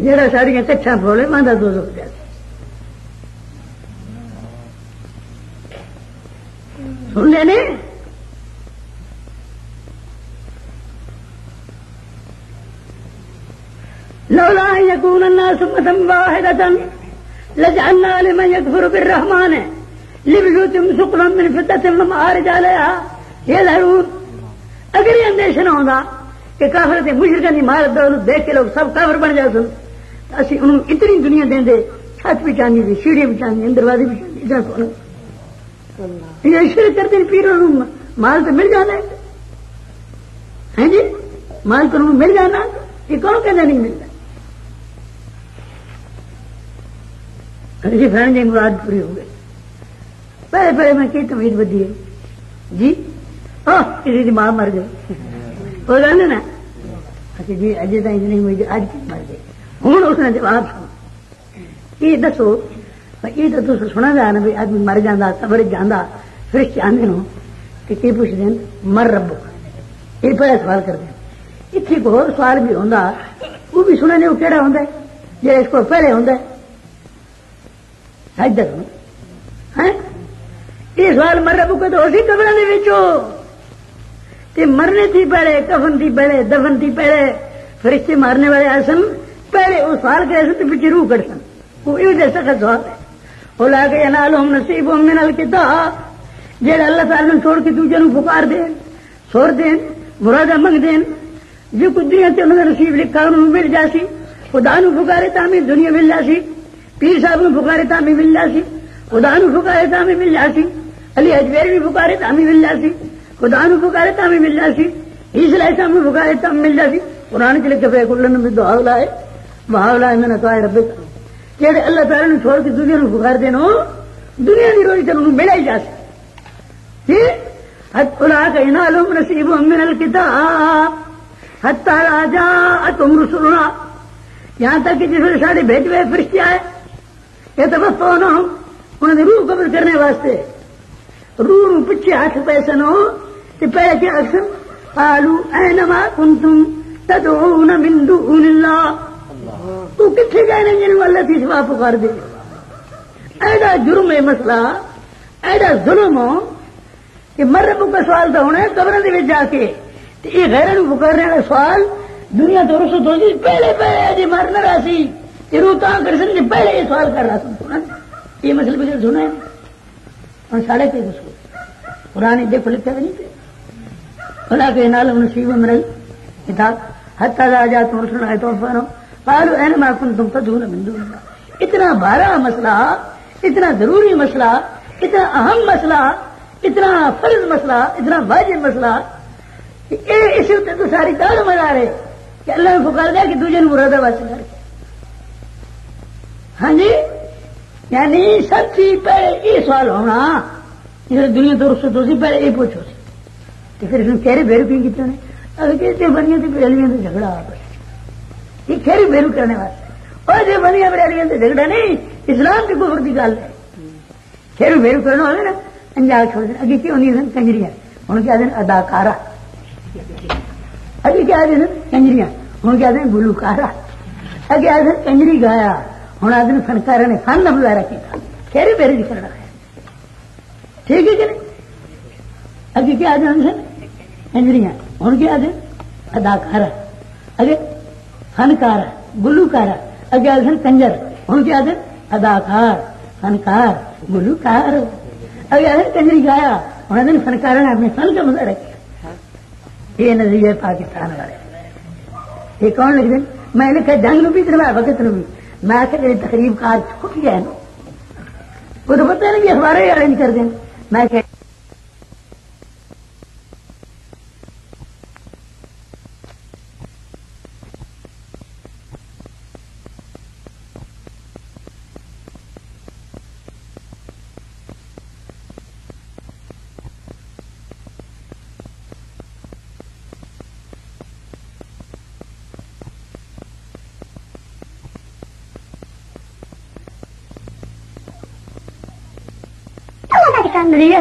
جڑا ساڑیاں کچھا بولے ماندہ دو ہو جاتے سن لینے لولا يكون الناس أمة واحدة لجعلنا لمن يكفر بالرحمن لبيوتهم سقفا من فضة ومعارج عليها يظهرون اگر یہ اندیشہ نہ ہوتا کہ کافر تے مشرکاں دی مہارت دولت دیکھ کے لوگ سب کافر بن جاتے اسی انہوں اتنی دنیا دیں دے چھت بھی چاہیے تھی سیڑھی بھی چاہیے دروازے بھی چاہیے یہ شرک کرتے ہیں پیر مال تو مل جانا ہے جی مال تو مل جانا یہ کون کہنا نہیں ملتا جی فرینڈ جی مراد پوری ہو گئی پہلے پہلے میں کی تمید بدھی ہے جی کسی کی ماں مر گئی وہ گل نا جی اجے تھی نہیں ہوئی اج کی مر گئی ہوں اس نے جواب سنا یہ دسو یہ تو سنا جا نا بھی آدمی مر جانا قبر جانا فرشتے آدھے نو کہ پوچھتے ہیں مر ربو یہ پہلا سوال کرتے ہیں اتنے ایک اور سوال بھی ہوتا وہ بھی سننے وہ کہڑا ہوتا ہے جی اس کو پہلے ہوتا ہے یہ سوال مر ربو کو تو اسی قبر مرنے تھی پہلے کفن تھی پہلے دفن تھی پہلے فرشتے مارنے والے آسن پہلے وہ سوال کرے سن تو پیچھے روح کر سن وہ سخت سوال ہے اولا کے انالہم نصیبہم من الکتاب جیڑا اللہ تعالی نے چھوڑ کے دوجے نو پکار دین سور دین مرادہ منگ دین جو کچھ دنیا تے انہوں نے نصیب لکھا انہوں مل جاسی خدا نو پکارے تامی دنیا مل جاسی پیر صاحب نو پکارے تامی مل جاسی خدا نو پکارے تامی مل جاسی علی اجمیر بھی پکارے تامی مل جاسی خدا نو پکارے تامی مل جاسی عیسی علیہ السلام نو پکارے تامی مل جاسی قرآن کے لکھے فے کلن میں دعا لائے وہاں لائے میں نے تو آئے رب جہے اللہ تعالی نے چھوڑ کے دنیا کو پکار دینا دنیا کی روزی تو انہوں ملا ہی جا سکتی اولئک ینالہم نصیبہم من الکتاب حتی اذا جاءتہم رسلنا یہاں تک کہ جس ویلے سارے بھیجے ہوئے فرشتے آئے یتوفونہم انہوں نے روح قبض کرنے واسطے روح پیچھے ہاتھ پیسے نہ ہو تو پہلے کیا اکثر قالوا اینما کنتم تدعون من دون اللہ تو کتنے گئے نہیں جن اللہ کی سوا پکار دے ایڈا جرم ہے مسئلہ ایڈا ظلم ہو کہ مر رب کا سوال تو ہونا ہے قبر دے جا کے یہ غیر نو پکارنے والا سوال دنیا تو رسو تو پہلے جی مرنا راسی یہ روح تاں کر سن پہلے یہ سوال کر رہا سن یہ مسئلہ بھی سنا ہے اور ساڑھے کے کچھ قرآن دیکھو لکھا نہیں تھے اللہ کے نال نصیب من الکتاب حتی اذا جاءتہم رسلنا یتوفونہم قالوا اینما کنتم تدعون من دون اللہ اتنا بارا مسئلہ اتنا ضروری مسئلہ اتنا اہم مسئلہ اتنا فرض مسئلہ اتنا واجب مسئلہ کہ اس وقت تو ساری دار مزا رہے کہ اللہ نے پکار دیا کہ تجھے مرادہ واسطے کر کے ہاں جی یعنی سب سے پہلے یہ سوال ہونا جس دنیا تو رخصت ہو سی پہلے یہ پوچھو سی تو پھر اس نے کہہ رہے بے روکی کتنے نے اگر کہتے بنیا تو بریلیاں تو جھگڑا آپس یہ کہہ رہی بے روک کرنے واسطے اور جو بنیا بریلیاں تو جھگڑا نہیں اسلام کی کفر کی گل ہے کہہ رہی بے روک کرنا ہوگا نا انجال چھوڑ دیں اگے کیوں نہیں سن کنجریاں ہوں کیا دیں اداکارہ اگے کیا دیں کنجریاں ہوں کیا دیں گلوکارہ اگے آ دیں کنجری گایا ہوں آدمی فنکار نے فن مظاہرہ کیا کہہ بے روک کرنا ہے ٹھیک ہے کہ نہیں اگے کیا دیں ہم سن کنجریاں ہوں کیا دیں اداکارہ اگے فنکار گلوکار اگے آ دیں کنجر ہوں کیا دیں اداکار فنکار گلوکار اگے آ دیں کنجری گایا ہوں دن فنکار نے اپنے فن کا مظاہرہ کیا یہ نظریہ پاکستان والے یہ کون لکھ دیں میں لکھا جنگ نو بھی کروا وقت نو بھی میں آ کے تقریب کار چھوٹ گیا ہے وہ تو پتہ نہیں کہ اخبار ارینج کر دیں میں کہ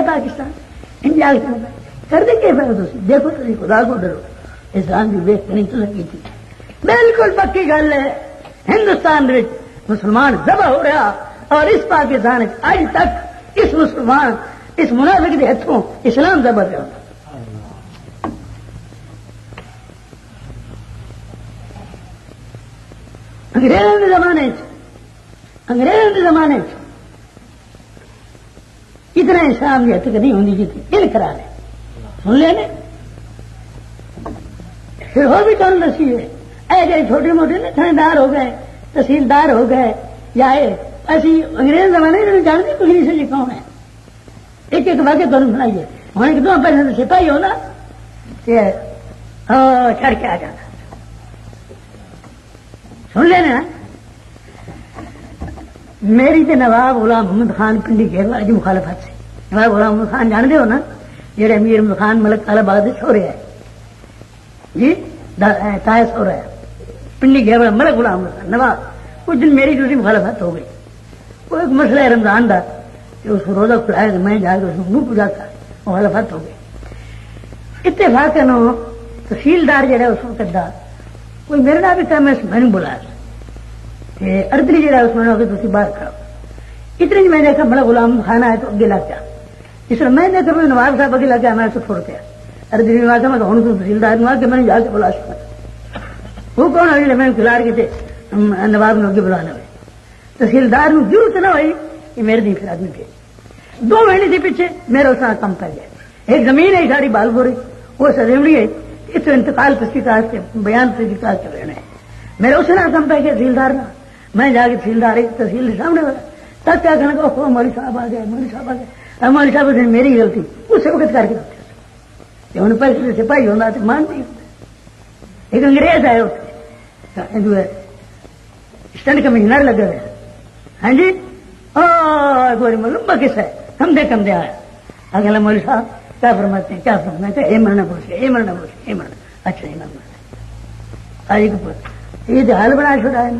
پاکستان انجال کر دیں گے دیکھو تو خدا کو ڈرو اسلام کی ویسٹ نہیں تو لگی تھی بالکل پکی گل ہے ہندوستان مسلمان ذبح ہو رہا اور اس پاکستان اج تک اس مسلمان اس منافق کے ہاتھوں اسلام ذبح پہ ہوتا انگریزوں کے زمانے اتنا اسلام کی حد نہیں ہوتی جتنی ان کرا لے سن لے نے پھر ہو بھی کون نسی ہے اے جی چھوٹے موٹے نا تھاندار ہو گئے تحصیلدار ہو گئے یا ایسی انگریز زمانے میں جانتے کچھ نہیں سے کون ہے ایک ایک واقعہ تمہیں سنائیے وہاں ایک دو پیسے سپاہی ہونا چڑھ کے آ جانا سن لینا میری تو نواب غلام محمد خان پنڈی گھیروا کی مخالفت سے نواب غلام محمد خان جانتے ہو نا جہے امیر محمد خان ملک کالا باد سو رہا ہے جی تایا سو رہا ہے پنڈی گھیروا ملک غلام محمد خان نواب اس دن میری دوسری مخالفت ہو گئی وہ ایک مسئلہ ہے رمضان کا کہ اس کو روزہ کھلایا تو میں جا کے اس کو منہ پوجا کر مخالفت ہو گئی اتفاق تحصیلدار جہاں اس وقت دا کوئی میرے نام بھی کہا میں نے بلایا اردری جہاں اس میں تھی باہر کھڑا اتنی میں دیکھا بڑا غلام خانہ ہے تو اگے لگ گیا اس طرح میں دیکھا میں نواب صاحب اگے لگ گیا میں اسے چھوڑ گیا اردری نواز میں ہوں تو تحصیلدار نواز کے میں نے جا کے بلا سکتا وہ کون ہے میں کھلار کے تھے نواب نے اگے بلانا ہوئے تحصیلدار نے ضرورت نہ ہوئی کہ میرے نہیں پھر آدمی کے 2 مہینے سے پیچھے میرا اس کم پہ گیا ایک زمین ہے ساری بال بوری وہ سزیمڑی ہے اس کو انتقال تصدیقات کے بیان تصدیقات کے رہنا ہے میرا اس نے کم پہ گیا تحصیلدار نے میں جا کے تحصیلدار تحصیل کے سامنے والا تب کیا کہنا کہ مولوی صاحب آ گئے مولوی صاحب آ گئے مولوی صاحب نے میری غلطی اس وقت کر کے رکھتے انہیں پیسے سپاہی ہونا تو مانتے ایک انگریز آئے اسٹینڈ کمشنر لگے ہوئے ہاں جی لمبا قصہ ہے، کم دے آیا اگلا مولوی صاحب کیا فرماتے ہیں، کیا فرماتے ہیں، اے مرنا پوچھے، اے مرنا پوچھے، اے مرنا، اچھا یہ مرنا آج یہ تو حال بنا چھوڑا ہے.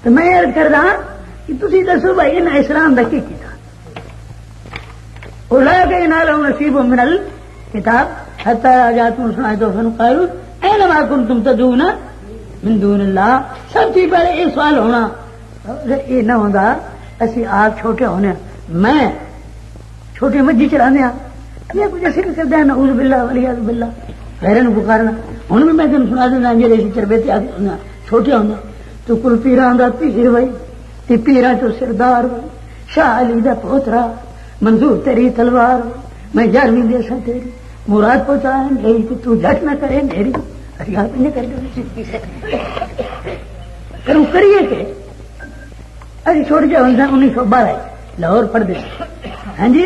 تو میں عرض کر رہا کہ تھی دسو بھائی نہ اسلام کا کی تھا اولئک لهم نصیب من الکتاب حتی جاءتهم الشهادۃ فقالوا این ما کنتم تدعون من دون اللہ. سب سے پہلے یہ سوال ہونا اگر یہ نہ ہوتا اسی آپ چھوٹے ہونے میں چھوٹی مجھے چلانے یہ کچھ ایسے کر دیا نعوذ باللہ ولیعوذ باللہ غیرن پکارنا. ہوں بھی میں تین سنا دینا جی ایسی چربیتے آ چھوٹے ہونا تو کل پیران دا پیر بھائی تی پیران تو سردار بھائی شاہ علی دا پوترا منظور تیری تلوار میں جارویں دے سا تیری مراد پہنچائے میری کہ تو جھٹ نہ کرے میری ریاض نہیں کر کروں کریے کہ ابھی چھوٹے جا 1912 لاہور پڑھ دے ہاں جی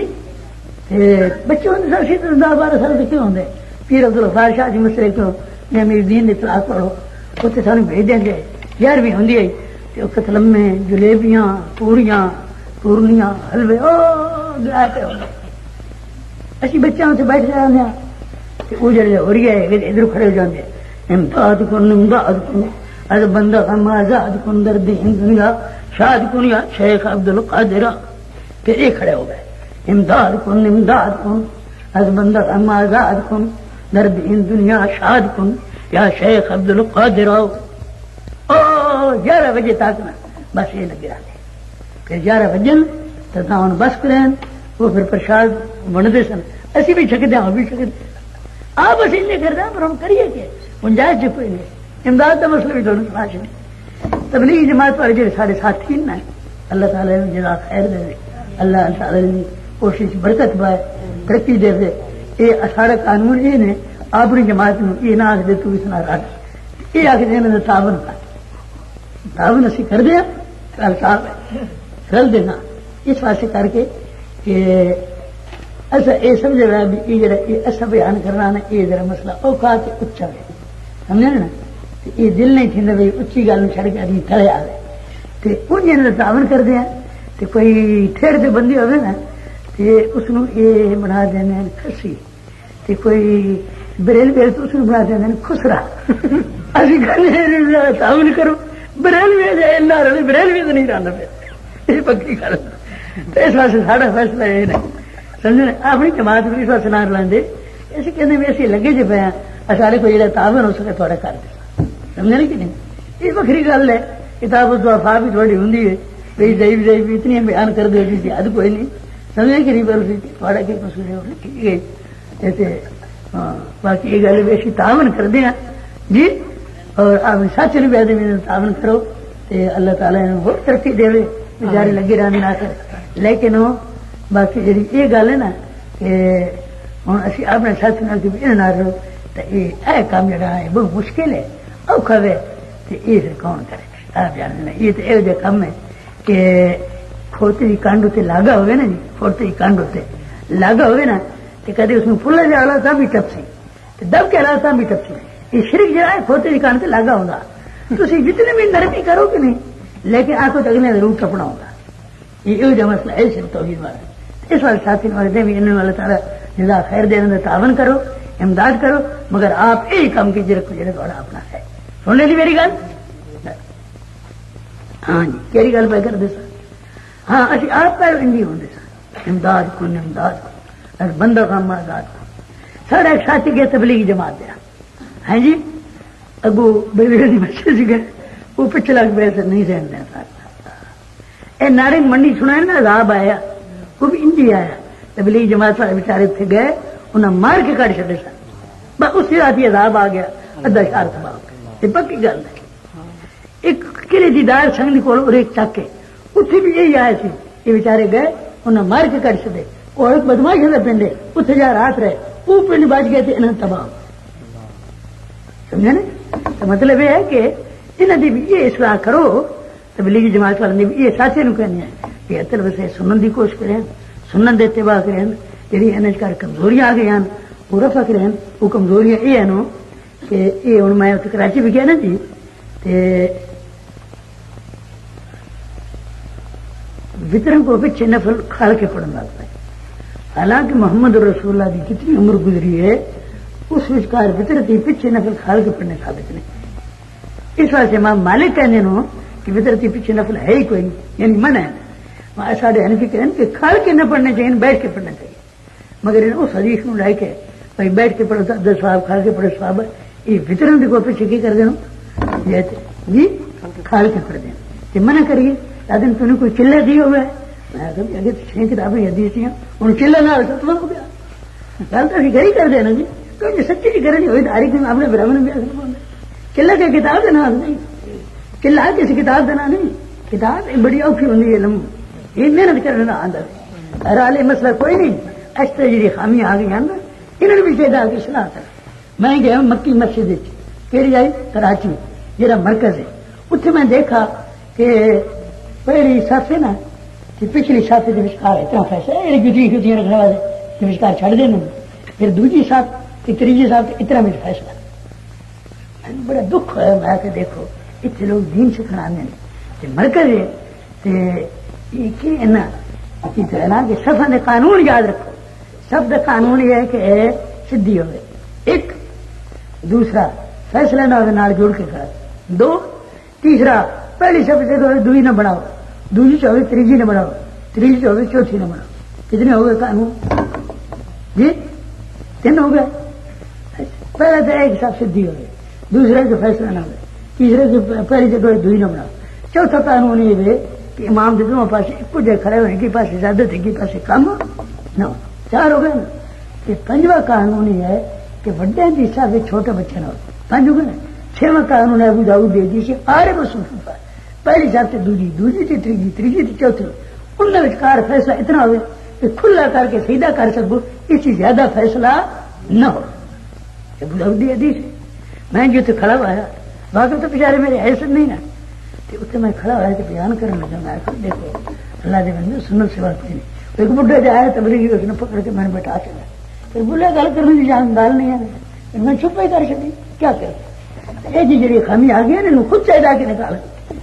بچے ہوتے سر سی 10-12 سال کے کیوں ہوتے پیر عبدالغفار شاہ جی مسئلے کیوں میں میری دین نے اطلاع پڑھو اتنے سانو بھیج دیں گے 11ویں ہوندی ہے تو کتلمے جلیبیاں پوریاں پورنیاں حلوے گیا پہ ہوتے اسی بچوں سے بیٹھ جانے وہ جڑے ہو رہی ہے ادھر کھڑے ہو جاتے امداد کن از بندہ غم آزاد کن درد دنیا شاد کن یا شیخ عبدالقادر پھر یہ کھڑے ہو گئے امداد کن از بندہ غم آزاد کن درد دنیا شاد کن یا شیخ عبدالقادر 11 بجے تک نا بس یہ لگے رہتے پھر 11 بجن تو بس کریں وہ پھر پرشاد بنتے سن اسی بھی چھکتے ہیں وہ بھی چھکتے آپ بس ان کرتے ہیں پر ہم کریے کہ گنجائش جو کوئی نہیں. امداد کا مسئلہ بھی دونوں تلاش نہیں. تبلیغ جماعت والے جو سارے ساتھی نا اللہ تعالیٰ نے جزا خیر دے اللہ تعالیٰ نے کوشش برکت پائے ترقی دے دے. یہ سارا قانون یہ نے اپنی جماعت میں یہ نہ آخ دے تو اس نہ رکھ یہ آخ دے تعاون کا تعاون اسی کر دیا رل دینا اس واسطے کر کے کہ ایسا یہ سمجھ رہا بھی یہ جڑا ایسا بیان کرنا نا یہ ذرا مسئلہ اوقات اچا ہے سمجھے نا یہ دل نہیں تھی بھائی اچھی گل چھڑ کے آدمی تھلے آ گئے تو ان تعاون کر دیا تو کوئی ٹھیڑ سے بندی ہوئے نا تو اس یہ بنا دینا کسی تو کوئی بریل ویل تو اس بنا دینا خسرا ابھی تعاون کرو بریل ویل بریل ویل نہیں رہنا پہ یہ پکی گل اس واسطے ساڑا فیصلہ یہ نہیں سمجھنے اپنی جماعت بھی اس واسطے نہ رلاندے اسی کہنے بھی اسی لگے جی پے ہیں سارے کوئی جڑا تعاون ہو سکے تھوڑا کر دے سمجھنے کہ نہیں یہ وکری گل ہے کتاب الضعفاء بھی تھوڑی ہوندی ہے بھئی ضعیف اتنی بیان کر دے جی حد کوئی نہیں سمجھنے کہ نہیں پر تھوڑا کی قصور ہے لکھی گئی ایسے باقی یہ گل بھی اسی تعاون کر دیں جی اور آپ سچ نے بھی آدمی تعاون کرو تو اللہ تعالیٰ نے بہت ترقی دے بیچارے لگے رہنے نہ کر لیکن وہ باقی جی یہ گل ہے نا کہ ہوں اسی اپنے سچ نہ رہو تو یہ کام جڑا ہے بہت مشکل ہے اوکھا ہے تو یہ پھر کون کرے آپ جاننا یہ تو یہ کام ہے کہ کھوتے کی کانڈ اتنے لاگا ہوئے نا جی کھوتے کی کانڈ اتنے لاگا ہوئے نا تو کدی اس میں پھلا جا رہا تھا بھی ٹپسی دب کے رہا تھا بھی ٹپسی یہ شرک جہاں ہے کھوتے کی کانڈ سے لاگا ہوگا تو جتنے بھی نرمی کرو کہ نہیں لیکن آنکھوں تو اگلے ضرور ٹپنا ہوگا یہ جو مسئلہ ہے صرف توحید والا اس والے ساتھی والے بھی انہوں والا تعالیٰ جزا خیر دینے تعاون کرو امداد کرو مگر آپ یہی کام کیجیے رکھو جڑا تھوڑا اپنا ہے سن لی میری گل ہاں جی کہڑی گل پہ کرتے سر ہاں اچھی آپ پہ انجی ہوتے سر امداد کن بندہ کام آزاد کن سارا ایک ساتھی گئے تبلیغ جماعت دیا ہے جی اگو بڑی بچے سے گئے وہ پچھے لگ پہ سر نہیں سہن دیا اے نارنگ منڈی سنا ہے نا عذاب آیا وہ بھی انجی آیا تبلیغ جماعت والے بیچارے تھے گئے انہیں مار کے کٹ چڑے سن بس اسی رات ہی عذاب آ گیا ادھا شہر تباہ ہو گیا یہ پکی گل ہے ایک قلعے کی دار سنگ کو ایک چک ہے اتنے بھی یہی آئے سی یہ بیچارے گئے انہیں مار کے کٹ چڑے اور ایک بدماش ہے پنڈے اتنے جا رات رہے وہ پنڈ بچ گئے تھے انہیں تباہ سمجھے نا تو مطلب یہ ہے کہ انہیں بھی یہ اصلاح کرو تبلیغ جماعت والے نے بھی یہ ساتھی نو کہنے ہیں کہ اتر ویسے سنن کی کوشش کریں سنن دے اتباع کریں جی انہیں کمزوریاں آ گئی ہیں وہ رفع کریں وہ کمزوریاں یہ ہیں کہ یہ ہوں میں کراچی بھی گیا نا جی وطرن کو پیچھے نفل کھال کے پڑھنا لگتا ہے. حالانکہ محمد رسول اللہ کی کتنی عمر گزری ہے اس وچکار وطر تھی پیچھے نفل کھال کے پڑھنے ثابت نہیں. اس واسطے امام مالک کہنے نو کہ وطر تھی پیچھے نفل ہے ہی کوئی نہیں، یعنی منع ہے. سارے حنفی کہنے کہ کھال کے نہ پڑھنے چاہیے، بیٹھ کے پڑھنا چاہیے. مگر اس حدیث کو لے کے بھائی بیٹھ کے پڑھو 10 صاحب، کھال کے پڑھو صاحب، یہ وطرن کو پیچھے کی کر دینا جی کھال کے پڑھ دینا کہ منع کریے. لیکن تم نے کوئی چلے دی ہوئے میں اگر 6 کتابیں حدیث دیا ان چلے نہ ختم ہو گیا گل تو گھر ہی کر دینا جی. تو سچی کی کرنی ہوئی تاریخ میں اپنے برہمن بھی چلا کے کتاب دینا نہیں، چلا کسی کتاب دینا نہیں. کتاب ایک بڑی اوکھی ہوں علم یہ محنت کرنا آدھا ہر والے مسئلہ کوئی نہیں. ایسے جی خامی آ گئی انہوں نے بھی چاہیے کہ صلاح کر. میں گیا مکی مسجد کہڑی آئی کراچی جہاں مرکز ہے اتنے میں دیکھا کہ پہلی صف ہے نا کہ پچھلی صف کے وچکار اتنا فیصلہ جتیاں رکھنے والے وچکار چھڑ دینا، پھر دوسری صف کہ تیجی صاحب اتنا میں فیصلہ. میں بڑا دکھ ہوا میں کہ دیکھو اتنے لوگ دین سکھنا آنے مرکز ہے کہ سفا نے قانون یاد رکھو. سب کا قانون یہ ہے کہ سدھی ہوئے، ایک دوسرا فیصلہ نہ ہوئے نال جوڑ کے کرا، 2 تیسرا پہلی سب سے دوئی نہ بناؤ، دوسری چاہیے تیجی نہ بناؤ، تیجی چاہیے چوتھی نہ بناؤ. کتنے ہو گئے قانون جی؟ 3 ہو گئے. پہلے تو ایک سب سدھی ہو گئے، دوسرے کے فیصلہ نہ ہوئے، تیسرے کے پہلی جگہ دوئی نہ بناؤ. چوتھا قانون یہ ہے کہ امام کے دونوں پاس ایک جگہ کھڑے ہوئے کے پاس زیادہ تھے کے پاس کم نہ ہو. 4 ہو گئے نا. کہ 5واں قانون یہ ہے کہ وڈے کی حصہ سے چھوٹے بچے نہ ہو. 5 ہو گئے نا. 6واں قانون ہے ابو داؤد دے دی آرے بسوں پہلی صاحب سے دوسری تھی تیجی تھی چوتھی ان وچکار فیصلہ اتنا ہوئے کہ کھلا کر کے سیدھا کر سکو، اس سے زیادہ فیصلہ نہ ہو. ابو داؤد دی حدیث ہے. میں جو اتنے کھڑا ہوا باقی تو بیچارے میرے حیثیت نہیں نا اتنے میں کھڑا ہوا کہ بیان کرنے لگا. میں دیکھو اللہ دے بندے سنت سے بات نہیں. ایک بڈھے جو آیا تبلیغی اس نے پکڑ کے میں نے بیٹھا چلا پھر بولے گل کرنے کی جان دال نہیں ہے میں چپ ہی کر چکی کیا کر یہ جی جی خامی آ گئی نا خود چاہیے کہ نکال.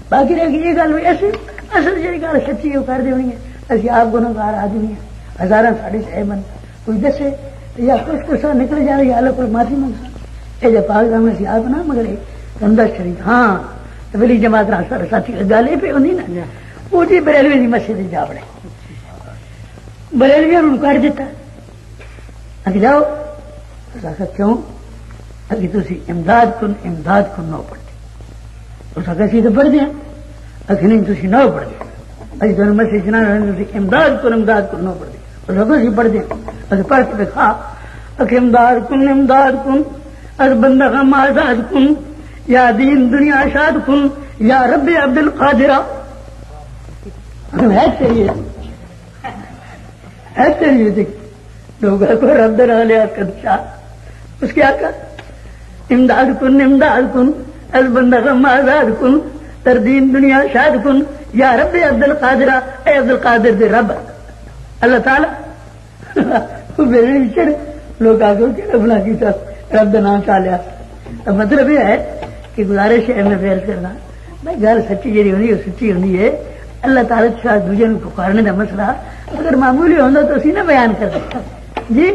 باقی رہ گئی یہ گل ہوئی ایسی اصل جی گل سچی وہ کر دینی ہے. اسی آپ گناہگار آدمی ہیں، ہزارہ ساڑھے سے بن کوئی دسے یا کچھ نکل جائے یا اللہ کو معافی منگا یہ جب پاک میں سے آپ نہ مگر گندا شریف ہاں تو بلی جماعت راستا ساتھی گل یہ پہ ہوتی نا وہ جی بریلوی کی مسجد جا بڑے بریلوی انہوں کر دیتا اگے جاؤ کیوں اگے تھی امداد کن نو پڑھتے اس اسی تو پڑھ دیا اکھ نہیں تھی نو پڑھ دیا ابھی تمہیں مسجد چنا امداد کن نو پڑھ دیا اس اسی پڑھ دیا اچھا پڑھ کے دکھا اکھ امداد کن از بندہ غم آزاد کن یا دین دنیا شاد کن یا رب عبد القادر ہے چاہیے دیکھ لوگ کو رب درالے شاہ اس کے آقا امداد کن از بندہ غم آزاد کن تر دین دنیا شاد کن یا رب عبد القادر اے عبد القادر دے رب اللہ تعالی میرے چڑھ لوگ آگے بنا کی رب کا نام چاہ لیا. مطلب یہ ہے کہ گزارش ہے میں پیار کرنا بھائی گل سچی جی ہوتی ہے سچی ہوتی ہے. اللہ تعالی شاید دوجے پکارنے کا مسئلہ اگر معمولی ہوتا تو اسی نہ بیان کر سکتا جی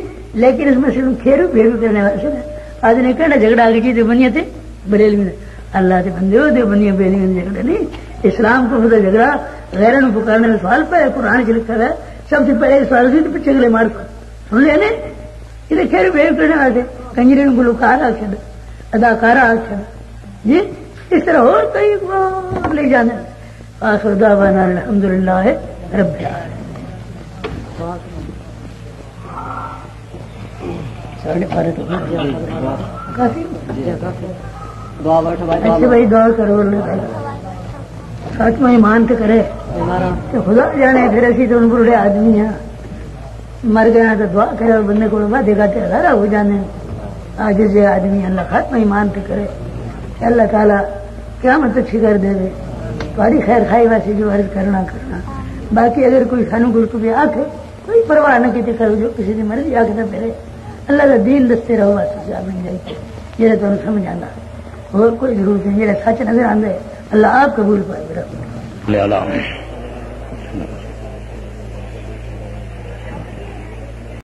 لیکن اس مسئلے میں کھیرو پھیرو کرنے والے آج نے کہنا جھگڑا آگے کی بنیا تھے بریلوی نے اللہ کے بندے ہو دے بنیا بریلوی نے جھگڑا نہیں اسلام کو خدا جھگڑا غیر پکارنے کا سوال پہ قرآن سے لکھا ہے سب سے پہلے سوال سے پیچھے گلے مار سن لیا نہیں یہ کھیرو پھیرو کرنے والے کنجری گلوکار آ چڑ اداکار آ چڑ جی اس طرح اور کئی لے جانا. آخر دعوانا الحمدللہ رب العالمین. ایسے بھائی دعا کرو سچ میں ایمان تو کرے تو خدا جانے پھر اسی تو ان بڑے آدمی ہیں مر گیا تو دعا کرے اور بندے کو دیکھا تو ہزارہ ہو جانے آج سے آدمی اللہ خاتمہ ایمان پہ کرے اللہ تعالیٰ قیامت اچھی کر دے تاری خیر خائی ویسے جو عرض کرنا باقی اگر کوئی سانو کو بھی آکھے کوئی پرواہ نہ کیتے کرو جو کسی کی مرضی آکھے تو پھر اللہ کا دین دستے رہو بس مل جائے یہ تمہیں سمجھ آنا اور کوئی ضرورت نہیں جہاں سچ نظر آدھے اللہ آپ قبول پائے.